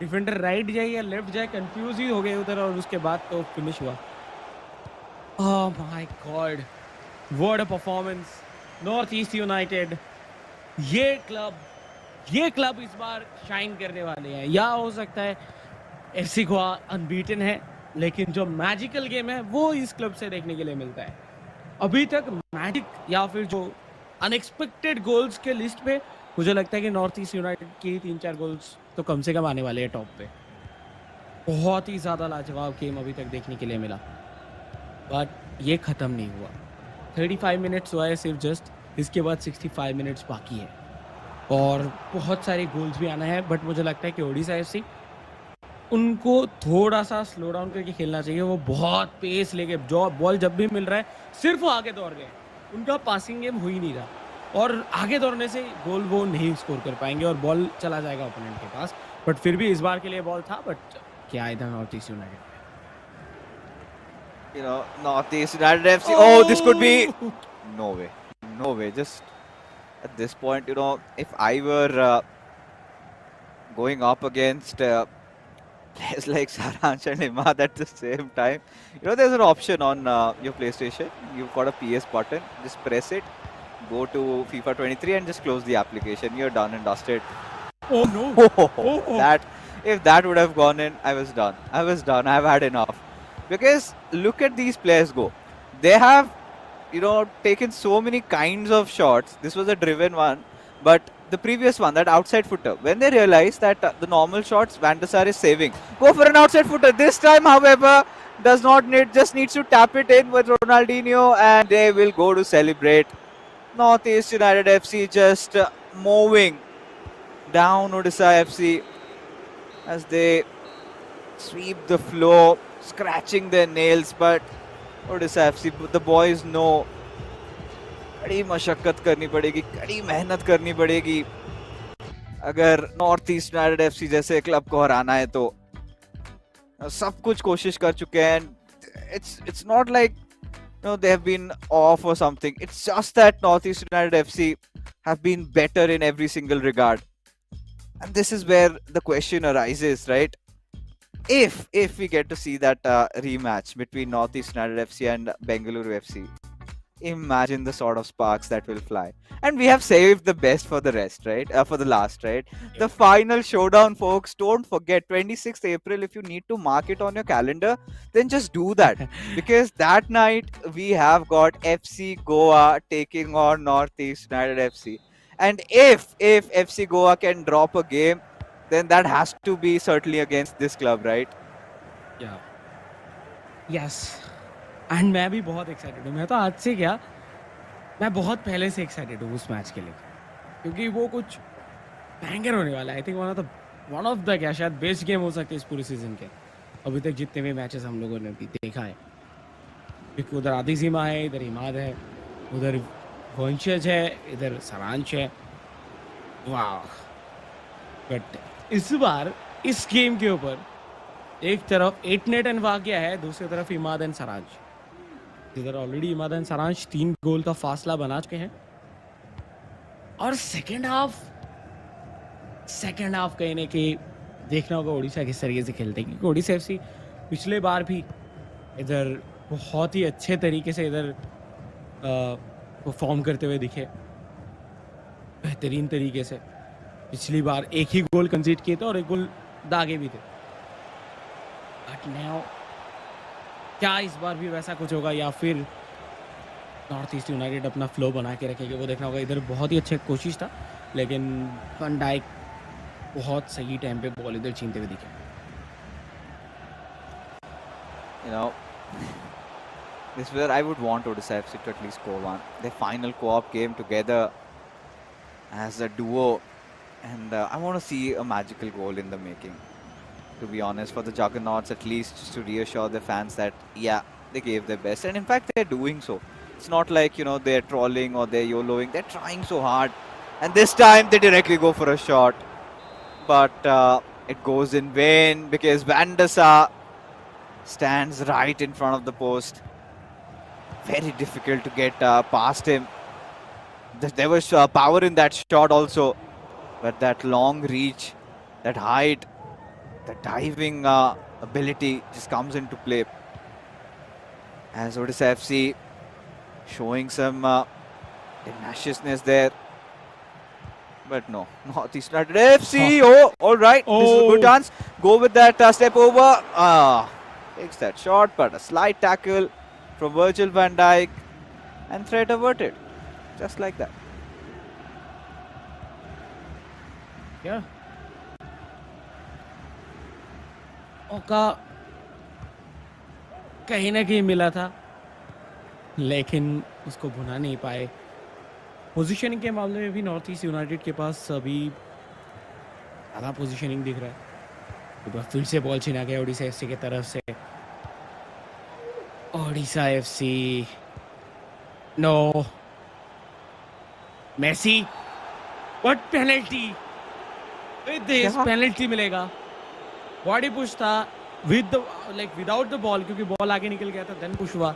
defender right जाए या लेफ्ट जाए, कंफ्यूज ही हो गए उधर, और उसके बाद तो फिनिश हुआ. Oh my God, what a performance. North East United, ये क्लब इस बार शाइन करने वाले हैं, या हो सकता है एफसी गोवा अनबीटन है, लेकिन जो मैजिकल गेम है वो इस क्लब से देखने के लिए मिलता है। अभी तक मैजिक या फिर जो अनएक्सपेक्टेड गोल्स के लिस्ट पे मुझे लगता है कि नॉर्थ ईस्ट यूनाइटेड की 3-4 गोल्स तो कम से कम आने वाले हैं टॉप पे। बहुत ही ज़्यादा लाजवाब गेम अभी तक देखने के लिए मिला, बट ये ख़त्म नहीं हुआ। 35 मिनट्स हुआ है सिर्फ जस्ट, इसके बाद 65 मिनट्स बाकी है और बहुत सारे गोल्स भी आना है, बट मुझे लगता है कि ओडिशा एफसी उनको थोड़ा-सा स्लो डाउन करके खेलना चाहिए। वो बहुत पेस लेके जो बॉल जब भी मिल रहा है, सिर्फ वो आगे दौड़ रहे हैं। उनका पासिंग गेम हो ही नहीं रहा और आगे दौड़ने से गोल वो नहीं स्कोर कर पाएँगे और बॉल चला जाएगा ओपोनेंट के पास। बट फिर भी इस बार के लिए बॉल था, बट क्या इधर north East United Northeast United FC. Oh, this could be. Oh! No way. No way. Just at this point, if I were going up against players like Saransh and Imad at the same time, there's an option on your PlayStation. You've got a PS button. Just press it, go to FIFA 23 and just close the application. You're done and dusted. Oh no! Oh! That if that would have gone in, I was done. I was done. I've had enough. Because look at these players go. They have, taken so many kinds of shots. This was a driven one, but the previous one, that outside footer, when they realize that the normal shots Van der Sar is saving, go for an outside footer. This time, however, does not need, just needs to tap it in with Ronaldinho, and they will go to celebrate. Northeast United FC just moving down Odisha FC as they sweep the floor, scratching their nails, but Odisha FC, the boys know कड़ी मशक्कत करनी पड़ेगी, कड़ी मेहनत करनी पड़ेगी अगर north East United FC जैसे क्लब को हराना है तो सब कुछ कोशिश कर चुके हैं it's not like they have been off or something. It's just that Northeast United FC have been better in every single regard. And this is where the question arises, right? If we get to see that rematch between Northeast United FC and Bengaluru FC, imagine the sort of sparks that will fly. And we have saved the best for the rest, right? For the last, right? Yeah. The final showdown, folks. Don't forget 26th April. If you need to mark it on your calendar, then just do that. Because that night we have got FC Goa taking on Northeast United FC. And if FC Goa can drop a game, then that has to be certainly against this club, right? Yeah. Yes. And मैं भी बहुत excited हूँ। मैं तो आज से क्या, मैं बहुत पहले से एक्साइटेड हूँ उस मैच के लिए, क्योंकि वो कुछ बैंगर होने वाला है। I think one of the क्या शायद बेस्ट गेम हो सकते हैं इस पूरे सीजन के अभी तक जितने भी मैचेस हम लोगों ने भी देखा है। क्योंकि उधर आदिजीमा है, इधर इमाद है, उधर वंशज है, इधर सरांश है। वाह! बट इस बार इस गेम के ऊपर एक तरफ 8 नेट एंड वागिया है, दूसरी तरफ इमाद एंड सरांश। इधर ऑलरेडी इमाद एंड सरांश 3 गोल का फासला बना चुके हैं और सेकेंड हाफ कहने के देखना होगा ओडिशा किस तरीके से खेलते हैं, क्योंकि ओडिशा एफसी पिछले बार भी इधर बहुत ही अच्छे तरीके से इधर परफॉर्म करते हुए दिखे, बेहतरीन तरीके से। पिछली बार एक ही गोल कंसीड किए थे और एक गोल दागे भी थे। बट नाउ क्या इस बार भी वैसा कुछ होगा या फिर नॉर्थ ईस्ट यूनाइटेड अपना फ्लो बना के रखेंगे, वो देखना होगा। इधर बहुत ही अच्छा कोशिश था, लेकिन वन डाइक बहुत सही टाइम पे बॉल इधर छीनते हुए दिखे। This is where I would want Odisha FC to at least score one. Their final co-op game together as a duo, and I want to see a magical goal in the making. To be honest, for the Juggernauts, at least just to reassure the fans that, yeah, they gave their best. And in fact, they're doing so. It's not like, they're trolling or they're YOLOing. They're trying so hard. And this time, they directly go for a shot. But it goes in vain because Van der Sar stands right in front of the post. Very difficult to get past him. There was power in that shot also. But that long reach, that height, the diving ability just comes into play. As Odisha FC showing some tenaciousness there. But no, Northeast United FC. Huh. Oh, all right. This is a good Oh, chance. Go with that step over. Takes that shot, but a slight tackle from Virgil van Dijk and threat averted. Just like that. yeah. मौका कहीं ना कहीं मिला था, लेकिन उसको भुना नहीं पाए। पोजीशनिंग के मामले में भी नॉर्थ ईस्ट यूनाइटेड के पास अभी ज़्यादा पोजीशनिंग दिख रहा है। एक बार फिर से बॉल छीना गया ओडिशा एफसी की तरफ से। Odisha FC, no, Messi, what penalty! With this क्या? पेनल्टी मिलेगा। बॉडी पुश था विद विदाउट द बॉल, क्योंकि बॉल आगे निकल गया था, देन पुश हुआ,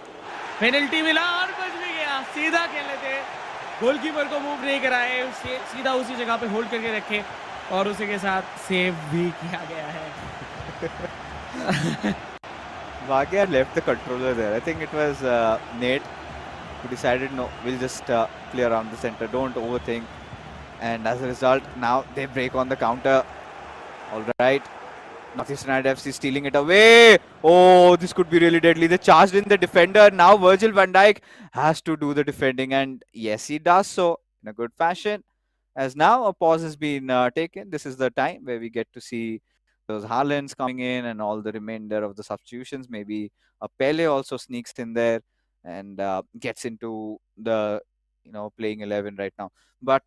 पेनल्टी मिला और बच भी गया। सीधा खेले थे, गोलकीपर को मूव नहीं कराए, उसे सीधा उसी जगह पे होल्ड करके रखे और उसी के साथ सेव भी किया गया है। Vagia left the controller there. I think it was Nate who decided, no, we'll just play around the center. Don't overthink. And as a result, now they break on the counter. All right. Northeast United FC stealing it away. Oh, this could be really deadly. They charged in the defender. Now Virgil van Dijk has to do the defending. And yes, he does so in a good fashion. As now a pause has been taken. This is the time where we get to see those Haalands coming in and all the remainder of the substitutions. Maybe a Pele also sneaks in there and gets into the playing 11 right now. But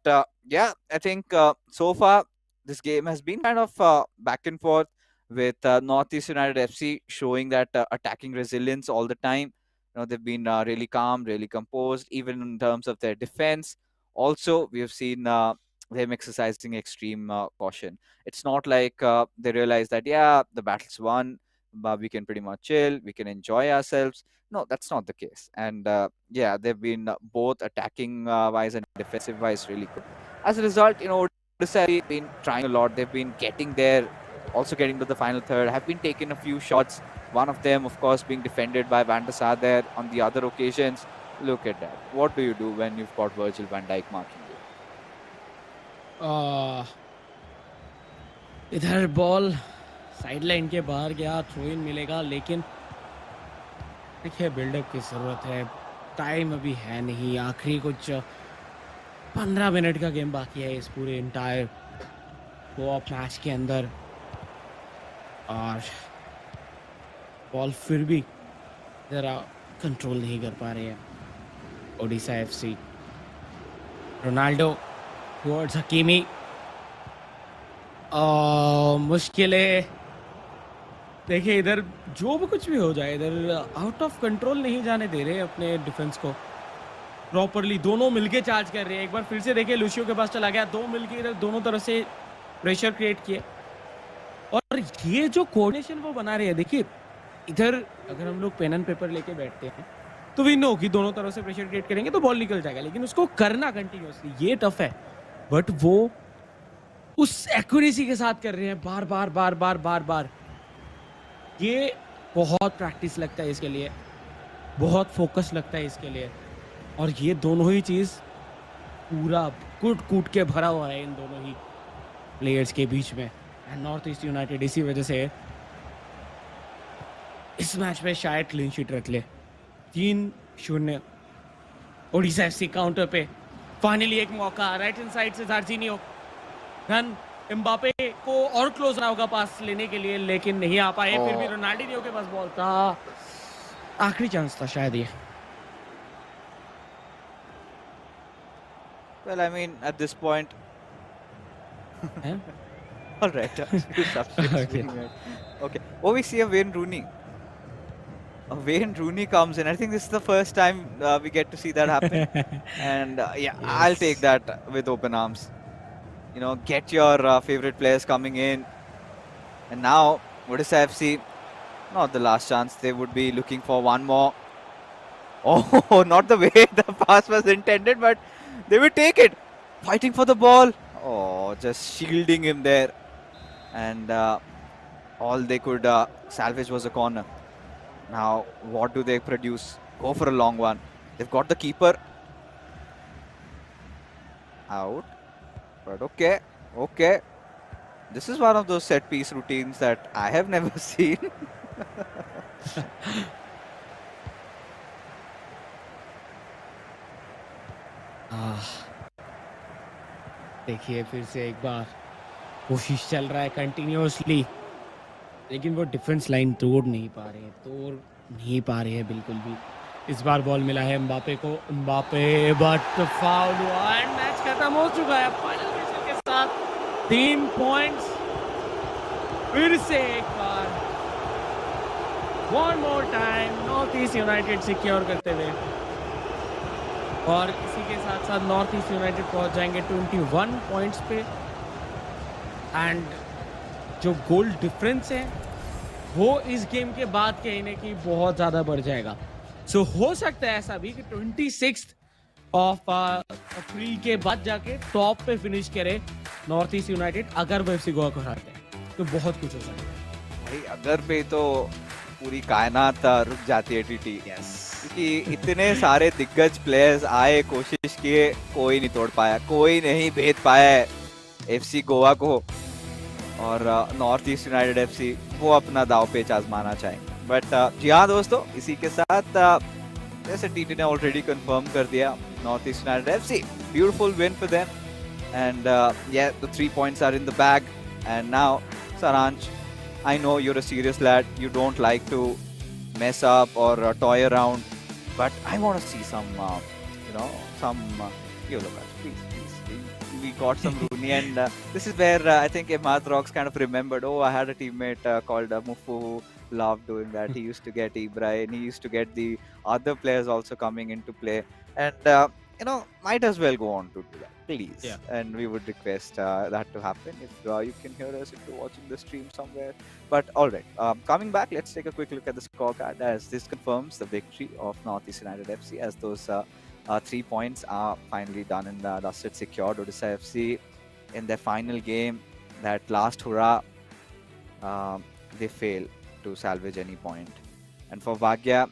yeah, I think so far this game has been kind of back and forth with Northeast United FC showing that attacking resilience all the time. They've been really calm, really composed, even in terms of their defense. Also, we have seen them exercising extreme caution. It's not like they realize that, yeah, the battle's won, but we can pretty much chill, we can enjoy ourselves. No, that's not the case. And yeah, they've been both attacking wise and defensive wise really good. As a result, Odisha have been trying a lot. They've been getting there, also getting to the final third, have been taking a few shots. One of them, of course, being defended by Van der Sar there on the other occasions. Look at that. What do you do when you've got Virgil van Dijk marking you? इधर ball side line के बाहर गया, throw in मिलेगा, लेकिन देखिए buildup की ज़रूरत है, टाइम अभी है नहीं, आखिरी कुछ 15 मिनट का गेम बाकी है इस पूरे इंटायर कोऑप मैच के अंदर, और बॉल फिर भी ज़रा कंट्रोल नहीं कर पा रही है Odisha FC. Ronaldo towards Hakimi, मुश्किल है। देखिए इधर जो भी कुछ भी हो जाए, इधर आउट ऑफ कंट्रोल नहीं जाने दे रहे अपने डिफेंस को प्रॉपरली। दोनों मिलके चार्ज कर रहे हैं। एक बार फिर से देखिए लुशियो के पास चला गया, दो मिलके इधर दोनों तरफ से प्रेशर क्रिएट किए, और ये जो कोऑर्डिनेशन वो बना रहे हैं, देखिए इधर अगर हम लोग पेन एंड पेपर लेके बैठते हैं तो वी नो कि दोनों तरफ से प्रेशर क्रिएट करेंगे तो बॉल निकल जाएगा, लेकिन उसको करना कंटिन्यूअसली ये टफ है। बट वो उस एक्यूरेसी के साथ कर रहे हैं, बार बार बार बार बार बार। ये बहुत प्रैक्टिस लगता है इसके लिए, बहुत फोकस लगता है इसके लिए, और ये दोनों ही चीज़ पूरा कूट कूट के भरा हुआ है इन दोनों ही प्लेयर्स के बीच में। एंड नॉर्थ ईस्ट यूनाइटेड इसी वजह से इस मैच में शायद क्लीन शीट रख ले। 3-0 ओडिशा एफसी काउंटर पे। फाइनली एक मौका राइट हैंड साइड से जार्जिनियो, रन एम्बापे को और क्लोज रहा होगा पास लेने के लिए, लेकिन नहीं आ पाए। फिर भी रोनाल्डिनियो के पास बॉल था, आखिरी चांस था शायद ये। Well, I mean, at this point, all right. Okay. Okay. Oh, we see a Wayne Rooney. A Wayne Rooney comes in. I think this is the first time we get to see that happen. And yeah, I'll take that with open arms. Get your favorite players coming in. And now, Odisha FC, not the last chance. They would be looking for one more. Oh, not the way the pass was intended, but they will take it. Fighting for the ball. Oh, just shielding him there. And all they could salvage was a corner. Now, what do they produce? Go for a long one. They've got the keeper out. But okay. This is one of those set piece routines that I have never seen. देखिए फिर से एक बार कोशिश चल रहा है continuously, लेकिन वो डिफेंस लाइन तोड़ नहीं पा रहे हैं बिल्कुल भी। इस बार बॉल मिला है एम्बापे को, बट फाउल हुआ एंड मैच खत्म हो चुका है फाइनल विसल के साथ। 3 पॉइंट्स फिर से एक बार, one more time North East United secure करते हुए, और इसी के साथ साथ नॉर्थ ईस्ट यूनाइटेड पहुंच जाएंगे 21 पॉइंट्स पे। एंड जो गोल डिफरेंस है वो इस गेम के बाद कहीं ना कहीं बहुत ज्यादा बढ़ जाएगा। सो हो सकता है ऐसा भी कि 26 ऑफ अप्रैल के बाद जाके टॉप पे फिनिश करे नॉर्थ ईस्ट यूनाइटेड, अगर वो एफसी गोवा को हराते हैं तो बहुत कुछ हो सकता है भाई। अगर पे तो पूरी कायनात रुक जाती है टीटी। क्योंकि इतने सारे दिग्गज प्लेयर्स आए, कोशिश किए, कोई नहीं तोड़ पाया, कोई नहीं भेद पाया एफसी गोवा को। और नॉर्थ ईस्ट यूनाइटेड एफसी वो अपना दाव पेच आजमाना चाहेंगे। बट जी हाँ दोस्तों, इसी के साथ जैसे टीटी ने ऑलरेडी कंफर्म कर दिया, north East United FC beautiful win for them, and yeah, the 3 points are in the bag. And now Saransh, I know you're a serious lad, you don't like to mess up or toy around, but I want to see some YOLO match, please. We got some Rooney, and this is where I think Emad Rocks kind of remembered, oh, I had a teammate called Mufu who loved doing that. He used to get Ibra, and he used to get the other players also coming into play, and might as well go on to do that, please. Yeah. And we would request that to happen if you can hear us, if you're watching the stream somewhere. But all right, coming back, let's take a quick look at the scorecard, as this confirms the victory of Northeast United FC, as those 3 points are finally done and dusted, secured. Odisha FC in their final game, that last hurrah, they fail to salvage any point. And for Vagya,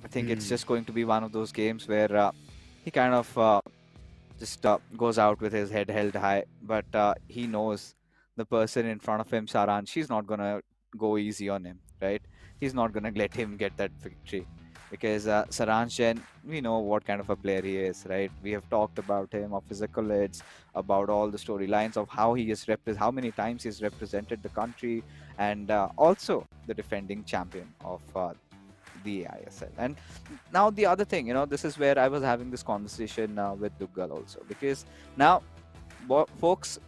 I think it's just going to be one of those games where he kind of just goes out with his head held high, but he knows the person in front of him, Saran, she's not going to go easy on him, right? He's not going to let him get that victory, because Saransh Jain, we know what kind of a player he is, right? We have talked about him, of his accolades, about all the storylines of how he is how many times he's represented the country, and also the defending champion of the eISL. And now the other thing, this is where I was having this conversation with Duggal also, because now, folks,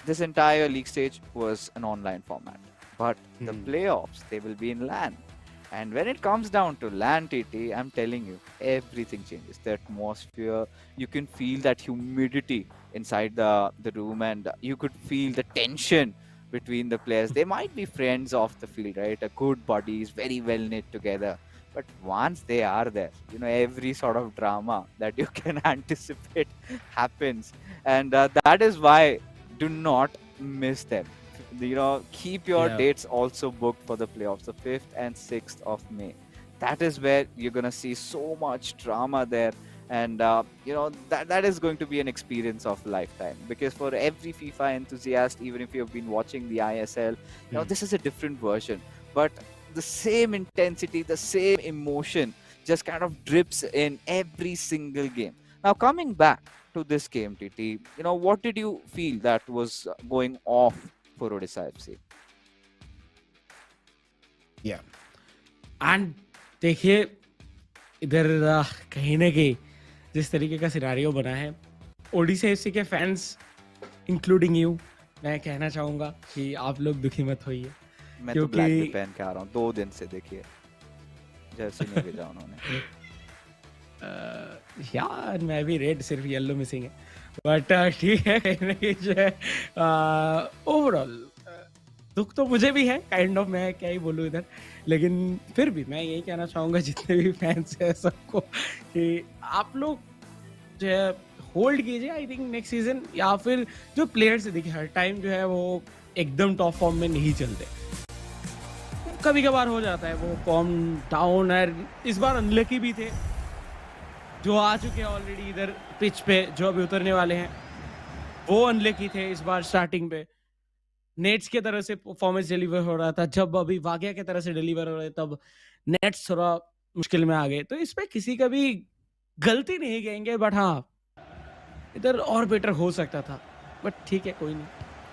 this entire league stage was an online format, but the playoffs, they will be in LAN. And when it comes down to LAN, TT, I'm telling you, everything changes. The atmosphere, you can feel that humidity inside the room, and you could feel the tension between the players. They might be friends off the field, right? A good buddies, very well knit together. But once they are there, every sort of drama that you can anticipate happens. And that is why do not miss them. Keep your dates also booked for the playoffs, the 5th and 6th of May. That is where you're going to see so much drama there. And, that is going to be an experience of lifetime. Because for every FIFA enthusiast, even if you've been watching the ISL, this is a different version. But the same intensity, the same emotion just kind of drips in every single game. Now, coming back to this game, TT, what did you feel that was going off for Odisha FC? Yeah. And देखिए, इधर कहीं ना कहीं जिस तरीके का scenario बना है, ओडिशा एफसी के फैंस इंक्लूडिंग यू, मैं कहना चाहूँगा कि आप लोग दुखी मत होइए। मैं तो ब्लैक भी पहन के आ रहा हूँ 2 दिन से, देखिए जर्सी नहीं भेजा उन्होंने। यार मैं भी रेड, सिर्फ येलो मिसिंग है, बट ठीक है। कहीं ना कहीं जो है ओवरऑल दुख तो मुझे भी है, काइंड ऑफ, मैं क्या ही बोलूँ इधर। लेकिन फिर भी मैं यही कहना चाहूँगा जितने भी फैंस हैं सबको, कि आप लोग जो है होल्ड कीजिए। आई थिंक नेक्स्ट सीजन, या फिर जो प्लेयर्स है, देखिए हर टाइम जो है वो एकदम टॉप फॉर्म में नहीं चलते, कभी कभार हो जाता है वो फॉर्म डाउन है। इस बार अनलकी भी थे जो आ चुके हैं ऑलरेडी इधर पिच पे, जो अभी उतरने वाले हैं। वो अनलकी थे इस बार स्टार्टिंग पे। नेट्स की तरह से परफॉर्मेंस डिलीवर हो रहा था, जब अभी वाकया की तरह से डिलीवर हो रहे तब नेट्स थोड़ा मुश्किल में आ गए। तो इसमें किसी का भी गलती नहीं कहेंगे, बट हाँ, इधर और बेटर हो सकता था। बट ठीक है, कोई नहीं,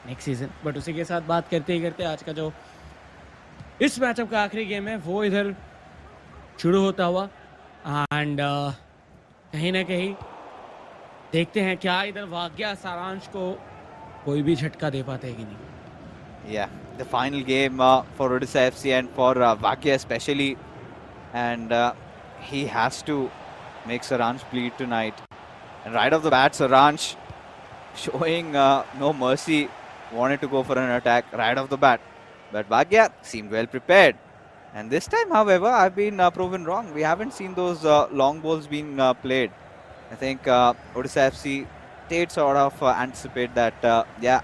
नेक्स्ट सीजन। बट उसी के साथ बात करते ही करते आज का जो इस मैचअप का आखिरी गेम है वो इधर शुरू होता हुआ। एंड कहीं ना कहीं देखते हैं क्या इधर वाकया सारांश को कोई भी झटका दे पाते हैं कि नहीं। Yeah, the final game for Odisha FC and for Vakia especially, and he has to make Saransh bleed tonight. And right off the bat, Saransh showing no mercy, wanted to go for an attack right off the bat. But Vakia seemed well prepared. And this time, however, I've been proven wrong. We haven't seen those long balls being played. I think Odisha FC did sort of anticipate that, yeah,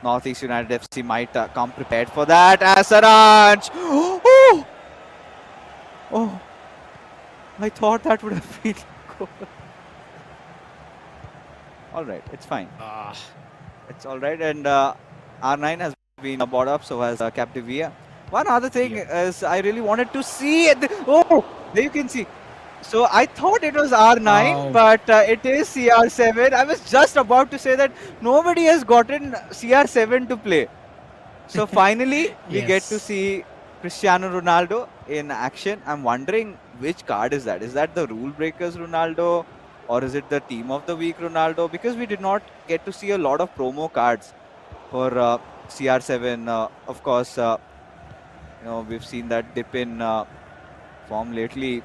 Northeast United FC might come prepared for that. As Saranj! Oh! Oh! I thought that would have been goal. All right, it's fine. It's all right. And R9 has been bought up, so has Captivia. One other thing is I really wanted to see it. Oh! There you can see. So I thought it was R9, but it is CR7. I was just about to say that nobody has gotten CR7 to play. So finally, we get to see Cristiano Ronaldo in action. I'm wondering which card is that? Is that the Rule Breakers Ronaldo, or is it the Team of the Week Ronaldo? Because we did not get to see a lot of promo cards for CR7. Of course, we've seen that dip in form lately.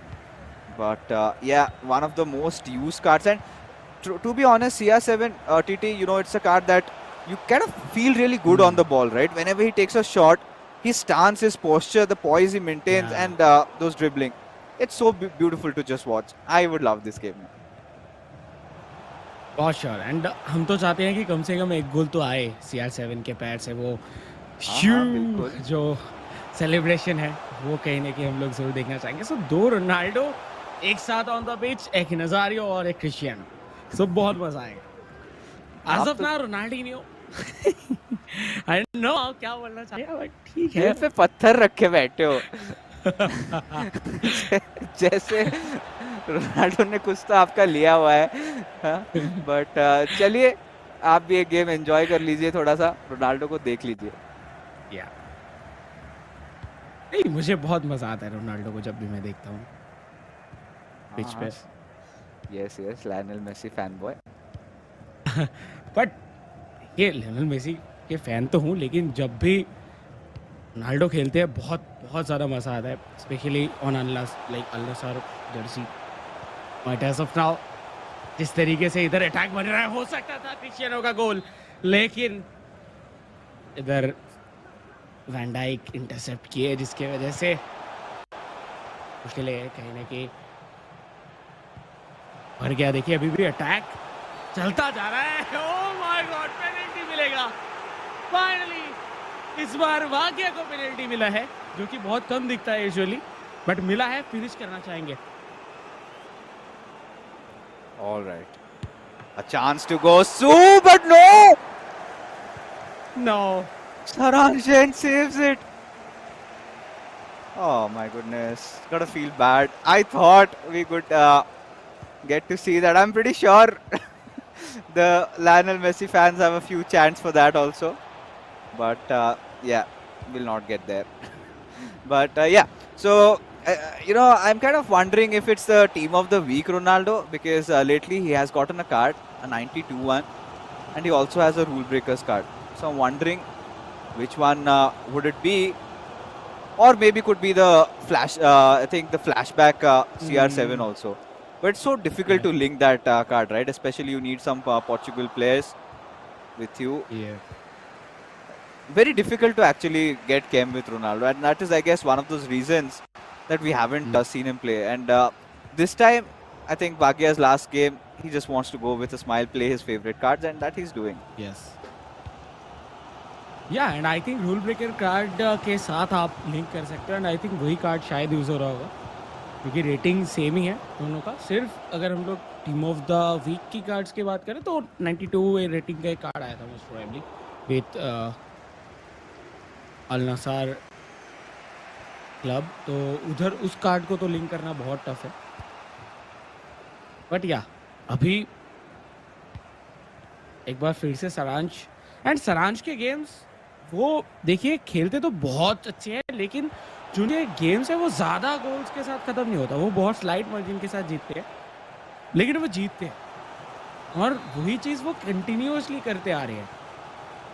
But yeah, one of the most used cards. And to be honest, CR7 TT, it's a card that you kind of feel really good on the ball, right? Whenever he takes a shot, his stance, his posture, the poise he maintains, and those dribbling. It's so beautiful to just watch. I would love this game. बहुत sure. And हम तो चाहते हैं कि कम से कम एक गोल तो आए CR7 के पैर से। वो जो सेलिब्रेशन है वो कहीं ना कहीं हम लोग जरूर देखना चाहेंगे। सो दो रोनाल्डो एक साथ ऑन द पिच, एक नजारियो और एक क्रिस्टियानो। सो बहुत मजा आएगा। आज अपना रोनाल्डिनियो आई डोंट नो आप क्या बोलना चाहिए, बट ठीक है। दिल पे पत्थर रखे बैठे हो। जैसे रोनाल्डो ने कुछ तो आपका लिया हुआ है, बट चलिए आप भी एक गेम एंजॉय कर लीजिए, थोड़ा सा रोनाल्डो को देख लीजिए। या नहीं, मुझे बहुत मजा आता है रोनाल्डो को जब भी मैं देखता हूँ पिच पे। Yes Lionel Messi fan boy. But ये लायनल मेसी के फैन तो हूँ, लेकिन जब भी रोनाल्डो खेलते हैं बहुत बहुत ज़्यादा मज़ा आता है, specially on Al Nassr jersey. But as of now जिस तरीके से इधर अटैक बन रहा है, हो सकता था क्रिस्टियानो का गोल, लेकिन इधर वैन डाइक इंटरसेप्ट किए, जिसके वजह से मुश्किल है कहीं ना कहीं भर गया। देखिए अभी भी अटैक चलता जा रहा है। ओह माय गॉड, पेनल्टी मिलेगा फाइनली। इस बार वाकया को पेनल्टी मिला है, जो कि बहुत कम दिखता है यूजुअली, बट मिला है। फिनिश करना चाहेंगे। All right, a chance to go through, but no. Saranjan saves it. Oh my goodness, gotta feel bad. I thought we could get to see that. I'm pretty sure the Lionel Messi fans have a few chants for that also, but yeah, we'll not get there. But yeah, so I'm kind of wondering if it's the Team of the Week Ronaldo, because lately he has gotten a card, a 92 one, and he also has a Rule Breakers card. So I'm wondering which one would it be, or maybe could be the flash. I think the flashback CR7 also. But it's so difficult to link that card, right? Especially you need some Portugal players with you. Yeah. Very difficult to actually get chem with Ronaldo, and that is, I guess, one of those reasons that we haven't seen him play. And this time, I think Bhagia's last game, he just wants to go with a smile, play his favorite cards, and that he's doing. Yes. या and I think rule breaker card के साथ आप link कर सकते हो, and I think वही card शायद use हो रहा होगा, क्योंकि रेटिंग सेम ही है दोनों का। सिर्फ अगर हम लोग टीम ऑफ द वीक की कार्ड्स की बात करें तो 92 रेटिंग का एक कार्ड आया था most probably with Al Nassr club, तो उधर उस कार्ड को तो लिंक करना बहुत टफ है। बट या अभी एक बार फिर से सारांश, एंड सारांश के गेम्स वो देखिए खेलते तो बहुत अच्छे हैं, लेकिन जो ये गेम्स है वो ज़्यादा गोल्स के साथ ख़त्म नहीं होता, वो बहुत स्लाइट मार्जिन के साथ जीतते हैं, लेकिन वो जीतते हैं और वही चीज़ वो कंटिन्यूसली करते आ रहे हैं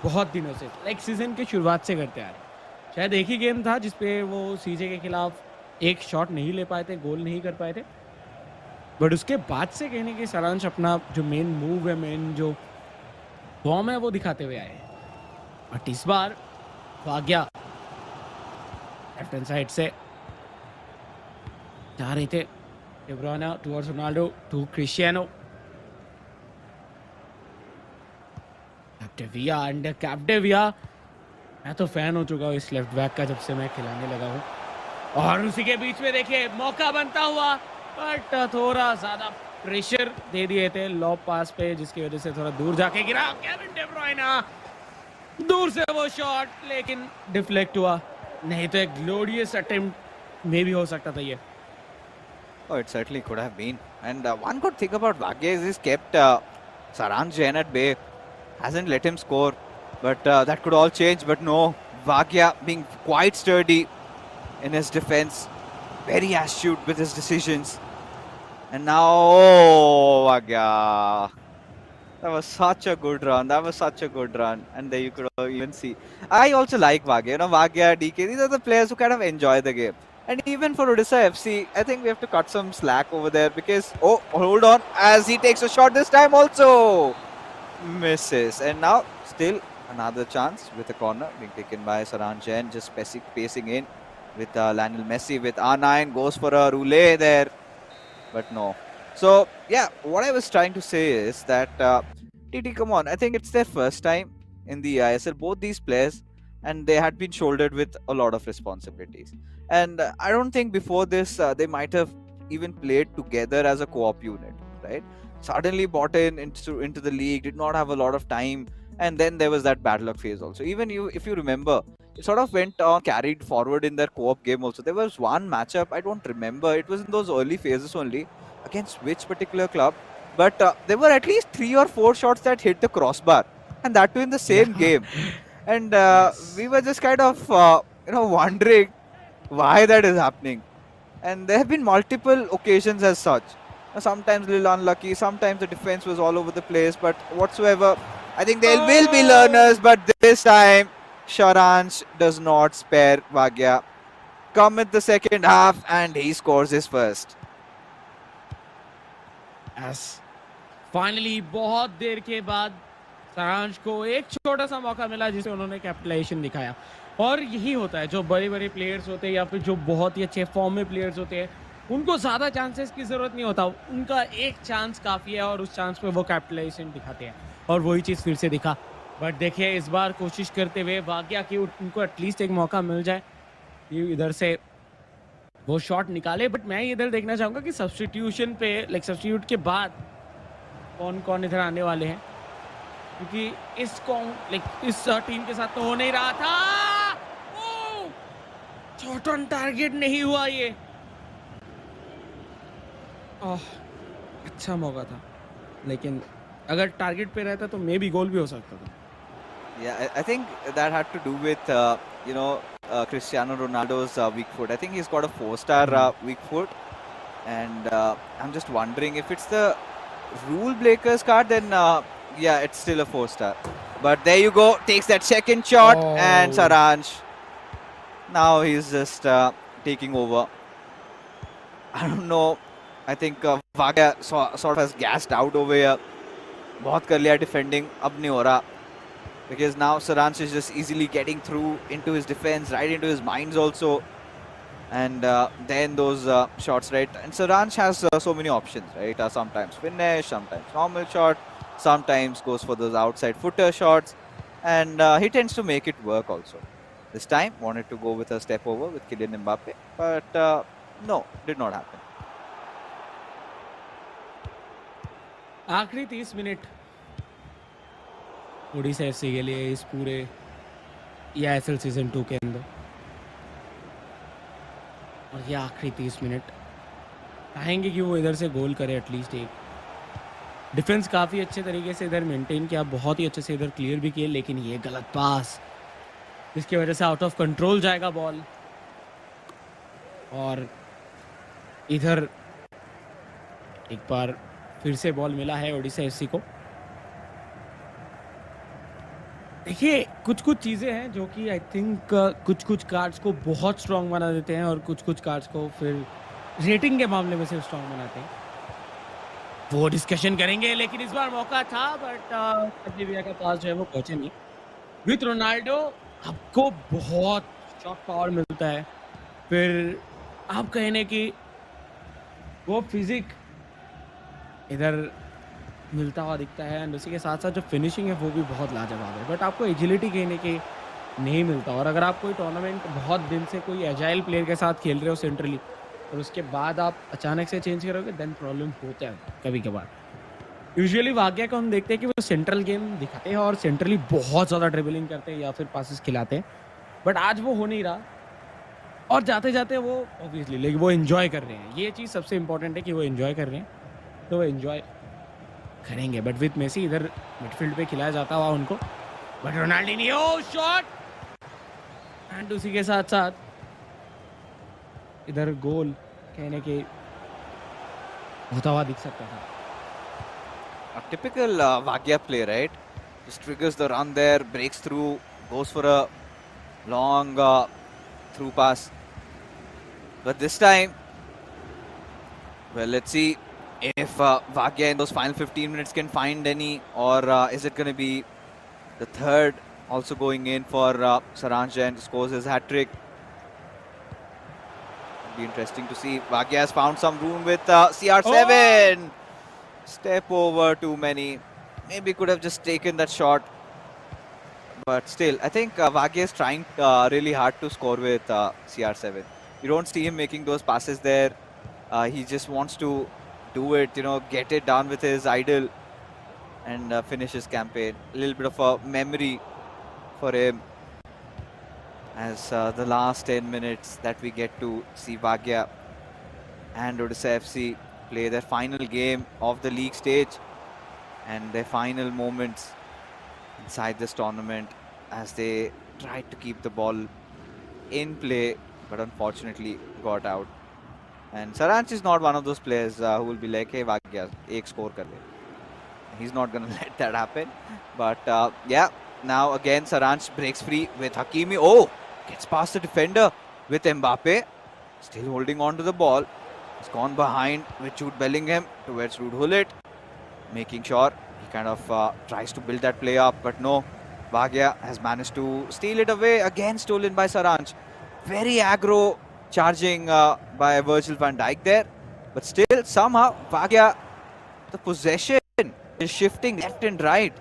बहुत दिनों से, लाइक सीजन के शुरुआत से करते आ रहे हैं। शायद एक ही गेम था जिसपे वो सीजे के खिलाफ एक शॉट नहीं ले पाए थे, गोल नहीं कर पाए थे, बट उसके बाद से कहने की सारांश अपना जो मेन मूव है, मेन जो फॉर्म है वो दिखाते हुए आए हैं। बट इस बार भाग्या लेफ्ट हैंड साइड से जा रहे थे, De Bruyne towards Ronaldo to Cristiano, Capdevia and Capdevia, मैं तो फैन हो चुका हूँ इस लेफ्ट बैक का जब से मैं खिलाने लगा हूँ, और उसी के बीच में देखिए मौका बनता हुआ, बट थोड़ा ज़्यादा प्रेशर दे दिए थे लॉब पास पे, जिसकी वजह से थोड़ा दूर जाके गिरा केविन डे ब्रुयना, दूर से वो शॉट लेकिन डिफ्लेक्ट हुआ, नहीं तो एक ग्लोरियस अटेम्प्ट में भी हो सकता था ये। Oh, it certainly could have been. And one good thing about Bhagya is he's kept Saransh Jain at bay, hasn't let him score. But that could all change. But no, Bhagya being quite sturdy in his defense, very astute with his decisions. And now, oh, Bhagya. That was such a good run. That was such a good run. And there you could even see. I also like Bhagya. You know, Bhagya, DK, these are the players who kind of enjoy the game. And even for Odisha FC, I think we have to cut some slack over there because, oh, hold on, as he takes a shot this time also. Misses. And now still another chance with a corner being taken by Saran Jain, just pacing in with Lionel Messi with R9, goes for a roulette there. But no. So, yeah, what I was trying to say is that TT, come on, I think it's their first time in the eISL, both these players, and they had been shouldered with a lot of responsibilities. And I don't think before this they might have even played together as a co-op unit, right? Suddenly bought into the league, did not have a lot of time, and then there was that bad luck phase also. Even if you remember, it sort of went on carried forward in their co-op game also. There was one matchup, I don't remember, it was in those early phases only, against which particular club, but there were at least 3 or 4 shots that hit the crossbar, and that too in the same game. And Yes. we were just kind of wondering why that is happening. And there have been multiple occasions as such. Sometimes a little unlucky, sometimes the defense was all over the place, but whatsoever, I think there will be learners, but this time Saransh does not spare Bhagya. Come in the second half and he scores his first. Yes. Finally बहुत देर के बाद सारांश को एक छोटा सा मौका मिला जिससे उन्होंने कैपिटलाइजेशन दिखाया, और यही होता है जो बड़े बड़े प्लेयर्स होते हैं या फिर जो बहुत ही अच्छे फॉर्म में प्लेयर्स होते हैं, उनको ज़्यादा चांसेस की ज़रूरत नहीं होता, उनका एक चांस काफ़ी है और उस चांस पे वो कैपिटलाइजेशन दिखाते हैं, और वही चीज़ फिर से दिखा। बट देखिए इस बार कोशिश करते हुए भाग्या कि उनको एटलीस्ट एक मौका मिल जाए कि इधर से वो शॉट निकाले, बट मैं इधर देखना चाहूँगा कि सब्स्टिट्यूशन पे, लाइक सब्स्टिट्यूट के बाद कौन कौन इधर आने वाले हैं, क्योंकि इस टीम के साथ तो हो नहीं रहा था। शॉट ऑन टारगेट नहीं हुआ ये। अच्छा मौका था, लेकिन अगर टारगेट पे रहता तो मे बी गोल भी हो सकता था। Yeah, I think that had to do with Cristiano Ronaldo's weak foot. I think he's got a 4-star weak foot, and I'm just wondering if it's the rule breakers card, then yeah, it's still a 4-star. But there you go, takes that second shot, and Saransh, now he's just taking over. I don't know, I think Bhagya sort of has gassed out over here. बहुत कर लिया defending, अब नहीं हो रहा, because now Saransh is just easily getting through into his defense, right into his mines also. And then those shots, right? And Saransh has so many options, right? Sometimes finish, sometimes normal shot, sometimes goes for those outside footer shots, and he tends to make it work also. This time, wanted to go with a step over with Kylian Mbappe, but no, did not happen. आखिरी 30 minute Odisha FC के लिए इस पूरे eISL season 2 के अंदर, और ये आखिरी 30 मिनट चाहेंगे कि वो इधर से गोल करे एटलीस्ट एक। डिफेंस काफ़ी अच्छे तरीके से इधर मेंटेन किया, बहुत ही अच्छे से इधर क्लियर भी किए, लेकिन ये गलत पास जिसकी वजह से आउट ऑफ कंट्रोल जाएगा बॉल। और इधर एक बार फिर से बॉल मिला है ओडिशा एफसी को। देखिए कुछ कुछ चीज़ें हैं जो कि आई थिंक कुछ कुछ कार्ड्स को बहुत स्ट्रांग बना देते हैं और कुछ कुछ कार्ड्स को फिर रेटिंग के मामले में सिर्फ स्ट्रांग बनाते हैं। वो डिस्कशन करेंगे, लेकिन इस बार मौका था बट भैया का पास जो है वो पहुंचे नहीं। विथ रोनाल्डो आपको बहुत शॉट पावर मिलता है, फिर आप कहने कि वो फिजिक इधर मिलता हुआ दिखता है, एंड उसी के साथ साथ जो फिनिशिंग है वो भी बहुत लाजवाब है, बट आपको एजिलिटी कहने के नहीं मिलता। और अगर आप कोई टूर्नामेंट बहुत दिन से कोई एजाइल प्लेयर के साथ खेल रहे हो सेंट्रली, और उसके बाद आप अचानक से चेंज करोगे, देन प्रॉब्लम होता है कभी कभार। यूजुअली भाग्य को हम देखते हैं कि वो सेंट्रल गेम दिखाते हैं और सेंट्रली बहुत ज़्यादा ड्रिबलिंग करते हैं या फिर पासेस खिलाते हैं, बट आज वो हो नहीं रहा। और जाते जाते वो ऑब्वियसली लेकिन वो एंजॉय कर रहे हैं, ये चीज़ सबसे इंपॉर्टेंट है कि वो एंजॉय कर रहे हैं, तो वो एंजॉय करेंगे। बट विथ मेसी इधर मिडफील्ड पे खिलाया जाता हुआ उनको, बट रोनाल्डिनियो शॉट, एंड उसी के साथ साथ इधर गोल कहने के होता हुआ दिख सकता था। A typical Vagya play, right? Just triggers the run there, breaks through, goes for a long through pass. But this time, well, let's see if Vagya in those final 15 minutes can find any, or is it going to be the third also going in for Saranj and scores his hat-trick. It'll be interesting to see. Vagya has found some room with CR7. Oh! Step over too many. Maybe could have just taken that shot. But still, I think Vagya is trying really hard to score with CR7. You don't see him making those passes there. He just wants to do it, get it done with his idol and finish his campaign. A little bit of a memory for him as the last 10 minutes that we get to see Vagya and Odisha FC play their final game of the league stage and their final moments inside this tournament as they tried to keep the ball in play but unfortunately got out. And Saranch is not one of those players who will be like, hey Vagya, ek score kar le. He's not going to let that happen. But yeah, now again Saranch breaks free with Hakimi. Oh, gets past the defender with Mbappe. Still holding on to the ball. He's gone behind with Jude Bellingham towards Ruud Gullit, making sure he kind of tries to build that play up, but no. Vagya has managed to steal it away, again stolen by Saranch. Very aggro charging by Virgil van Dijk there, but still somehow Vagya, the possession is shifting left and right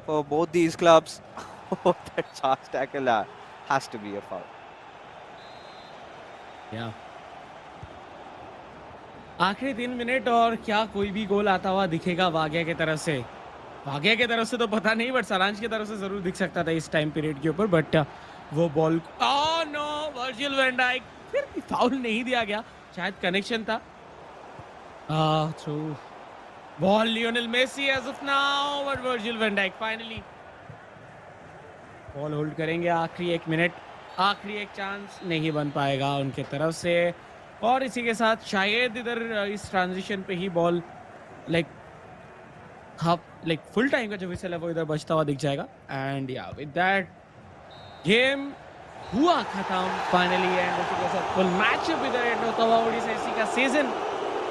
for both these clubs. Oh, that charge tackle has to be a foul. Yeah. आखिरी 3 minute और क्या कोई भी गोल आता हुआ दिखेगा वाग्या की तरफ से? वाग्या की तरफ से तो पता नहीं, बट सारांश की तरफ से जरूर दिख सकता था इस टाइम पीरियड के ऊपर। बट वो ball, oh no, Virgil van Dijk, फिर भी फाउल नहीं दिया गया, शायद कनेक्शन था। Through ball Lionel Messi as of now, but Virgil van Dijk finally ball hold करेंगे। आखिरी 1 मिनट, आखिरी एक चांस नहीं बन पाएगा उनके तरफ से, और इसी के साथ शायद इधर इस ट्रांजिशन पे ही बॉल फुल टाइम का जो विसल है वो इधर बचता हुआ दिख जाएगा। एंड या विद दैट गेम हुआ खत्म फाइनली, एंड उसी के साथ फुल मैचअप इधर एंड होता हुआ, ओडिशा एफसी का सीजन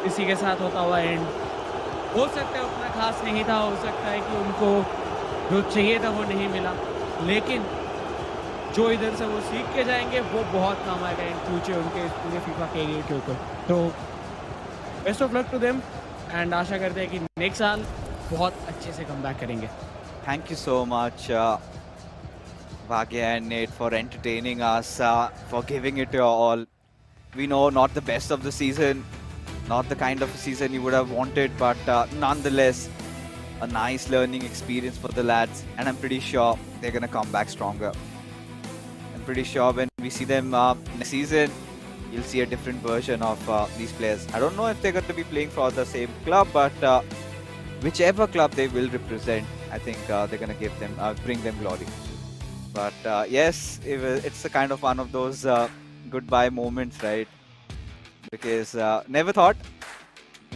इसी के साथ होता हुआ एंड। हो सकता है उतना खास नहीं था, हो सकता है कि उनको जो चाहिए था वो नहीं मिला, लेकिन जो इधर से वो सीख के जाएंगे वो बहुत काम आएगा इन फ्यूचर उनके पूरे फीफा कैरियर के ऊपर। तो best of luck to them, and आशा करते हैं कि नेक्स्ट साल बहुत अच्छे से कम बैक करेंगे। Thank you so much, Vagya and Nate, for entertaining us, for giving it your all. We know not the best of the season, Not the kind of a season you would have wanted, but nonetheless, a nice learning experience for the lads, and I'm pretty sure they're gonna come back stronger. I'm pretty sure when we see them next season, you'll see a different version of these players. I don't know if they're going to be playing for the same club, but whichever club they will represent, I think they're going to give them, bring them glory. But yes, it's a kind of one of those goodbye moments, right? Because never thought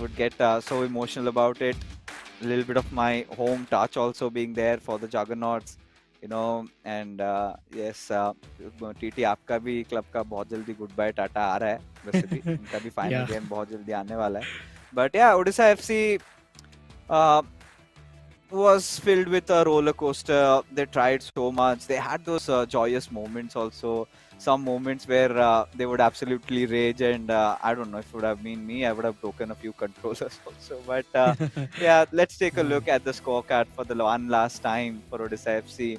would get so emotional about it. A little bit of my home touch also being there for the Juggernauts, you know, and yes, TT आपका भी club का बहुत जल्दी good bye Tata आ रहा है, वैसे भी उनका भी फाइनल Yeah. गेम बहुत जल्दी आने वाला है. But yeah, Odisha FC was filled with a roller coaster. They tried so much. They had those joyous moments also. Some moments where they would absolutely rage, and I don't know if it would have been me, I would have broken a few controllers also. But yeah, let's take a look at the scorecard for the one last time for Odisha FC,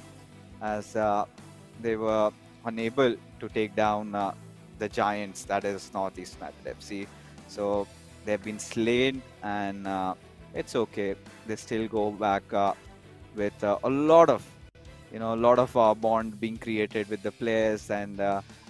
as they were unable to take down the giants, that is Northeast United FC. So they've been slain, and it's okay. They still go back with a lot of bond being created with the players, and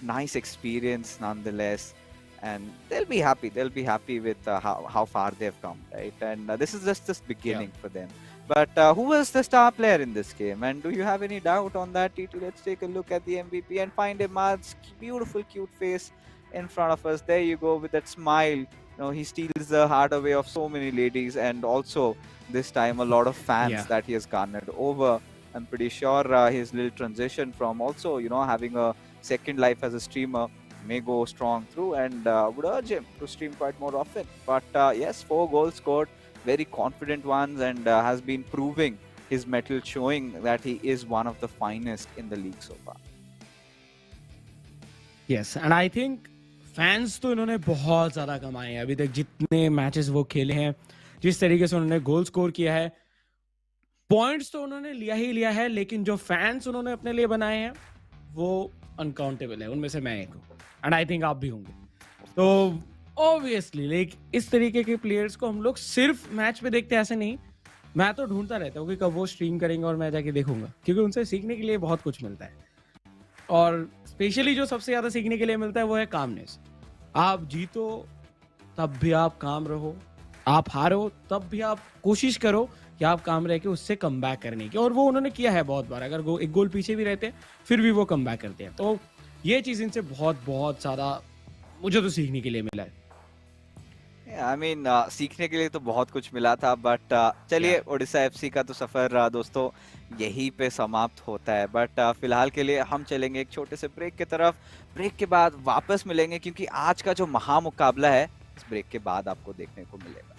nice experience nonetheless. And they'll be happy. They'll be happy with how far they've come, right? And this is just this beginning for them. But who was the star player in this game? And do you have any doubt on that, TT? Let's take a look at the MVP and find Ahmad's beautiful, cute face in front of us. There you go with that smile. He steals the heart away of so many ladies, and also this time a lot of fans that he has garnered over. I'm pretty sure his little transition from also, having a second life as a streamer may go strong through, and would urge him to stream quite more often. But yes, 4 goals scored, very confident ones, and has been proving his mettle, showing that he is one of the finest in the league so far. Yes, and I think fans तो इन्होंने बहुत ज़्यादा कमाए हैं अभी तक, जितने matches वो खेले हैं, जिस तरीके से उन्होंने गोल स्कोर किया है, पॉइंट्स तो उन्होंने लिया ही लिया है, लेकिन जो फैंस उन्होंने अपने लिए बनाए हैं वो अनकाउंटेबल है. उनमें से मैं एक हूँ, एंड आई थिंक आप भी होंगे. तो ऑब्वियसली लाइक इस तरीके के प्लेयर्स को हम लोग सिर्फ मैच पे देखते हैं, ऐसे नहीं. मैं तो ढूंढता रहता हूँ कि कब वो स्ट्रीम करेंगे और मैं जाके देखूंगा, क्योंकि उनसे सीखने के लिए बहुत कुछ मिलता है. और स्पेशली जो सबसे ज़्यादा सीखने के लिए मिलता है वो है कामनेस. आप जीतो तब भी आप काम रहो, आप हारो तब भी आप कोशिश करो कि आप काम रह के उससे कम बैक करने की, और वो उन्होंने किया है बहुत बार. अगर एक गोल पीछे भी रहते हैं फिर भी वो कम बैक करते हैं. तो ये चीज़ इनसे बहुत बहुत ज़्यादा मुझे तो सीखने के लिए मिला है. I mean, सीखने के लिए तो बहुत कुछ मिला था, बट चलिए ओडिशा एफसी का तो सफर दोस्तों यहीं पे समाप्त होता है. बट फिलहाल के लिए हम चलेंगे एक छोटे से ब्रेक की तरफ. ब्रेक के बाद वापस मिलेंगे, क्योंकि आज का जो महामुकाबला है इस ब्रेक के बाद आपको देखने को मिलेगा.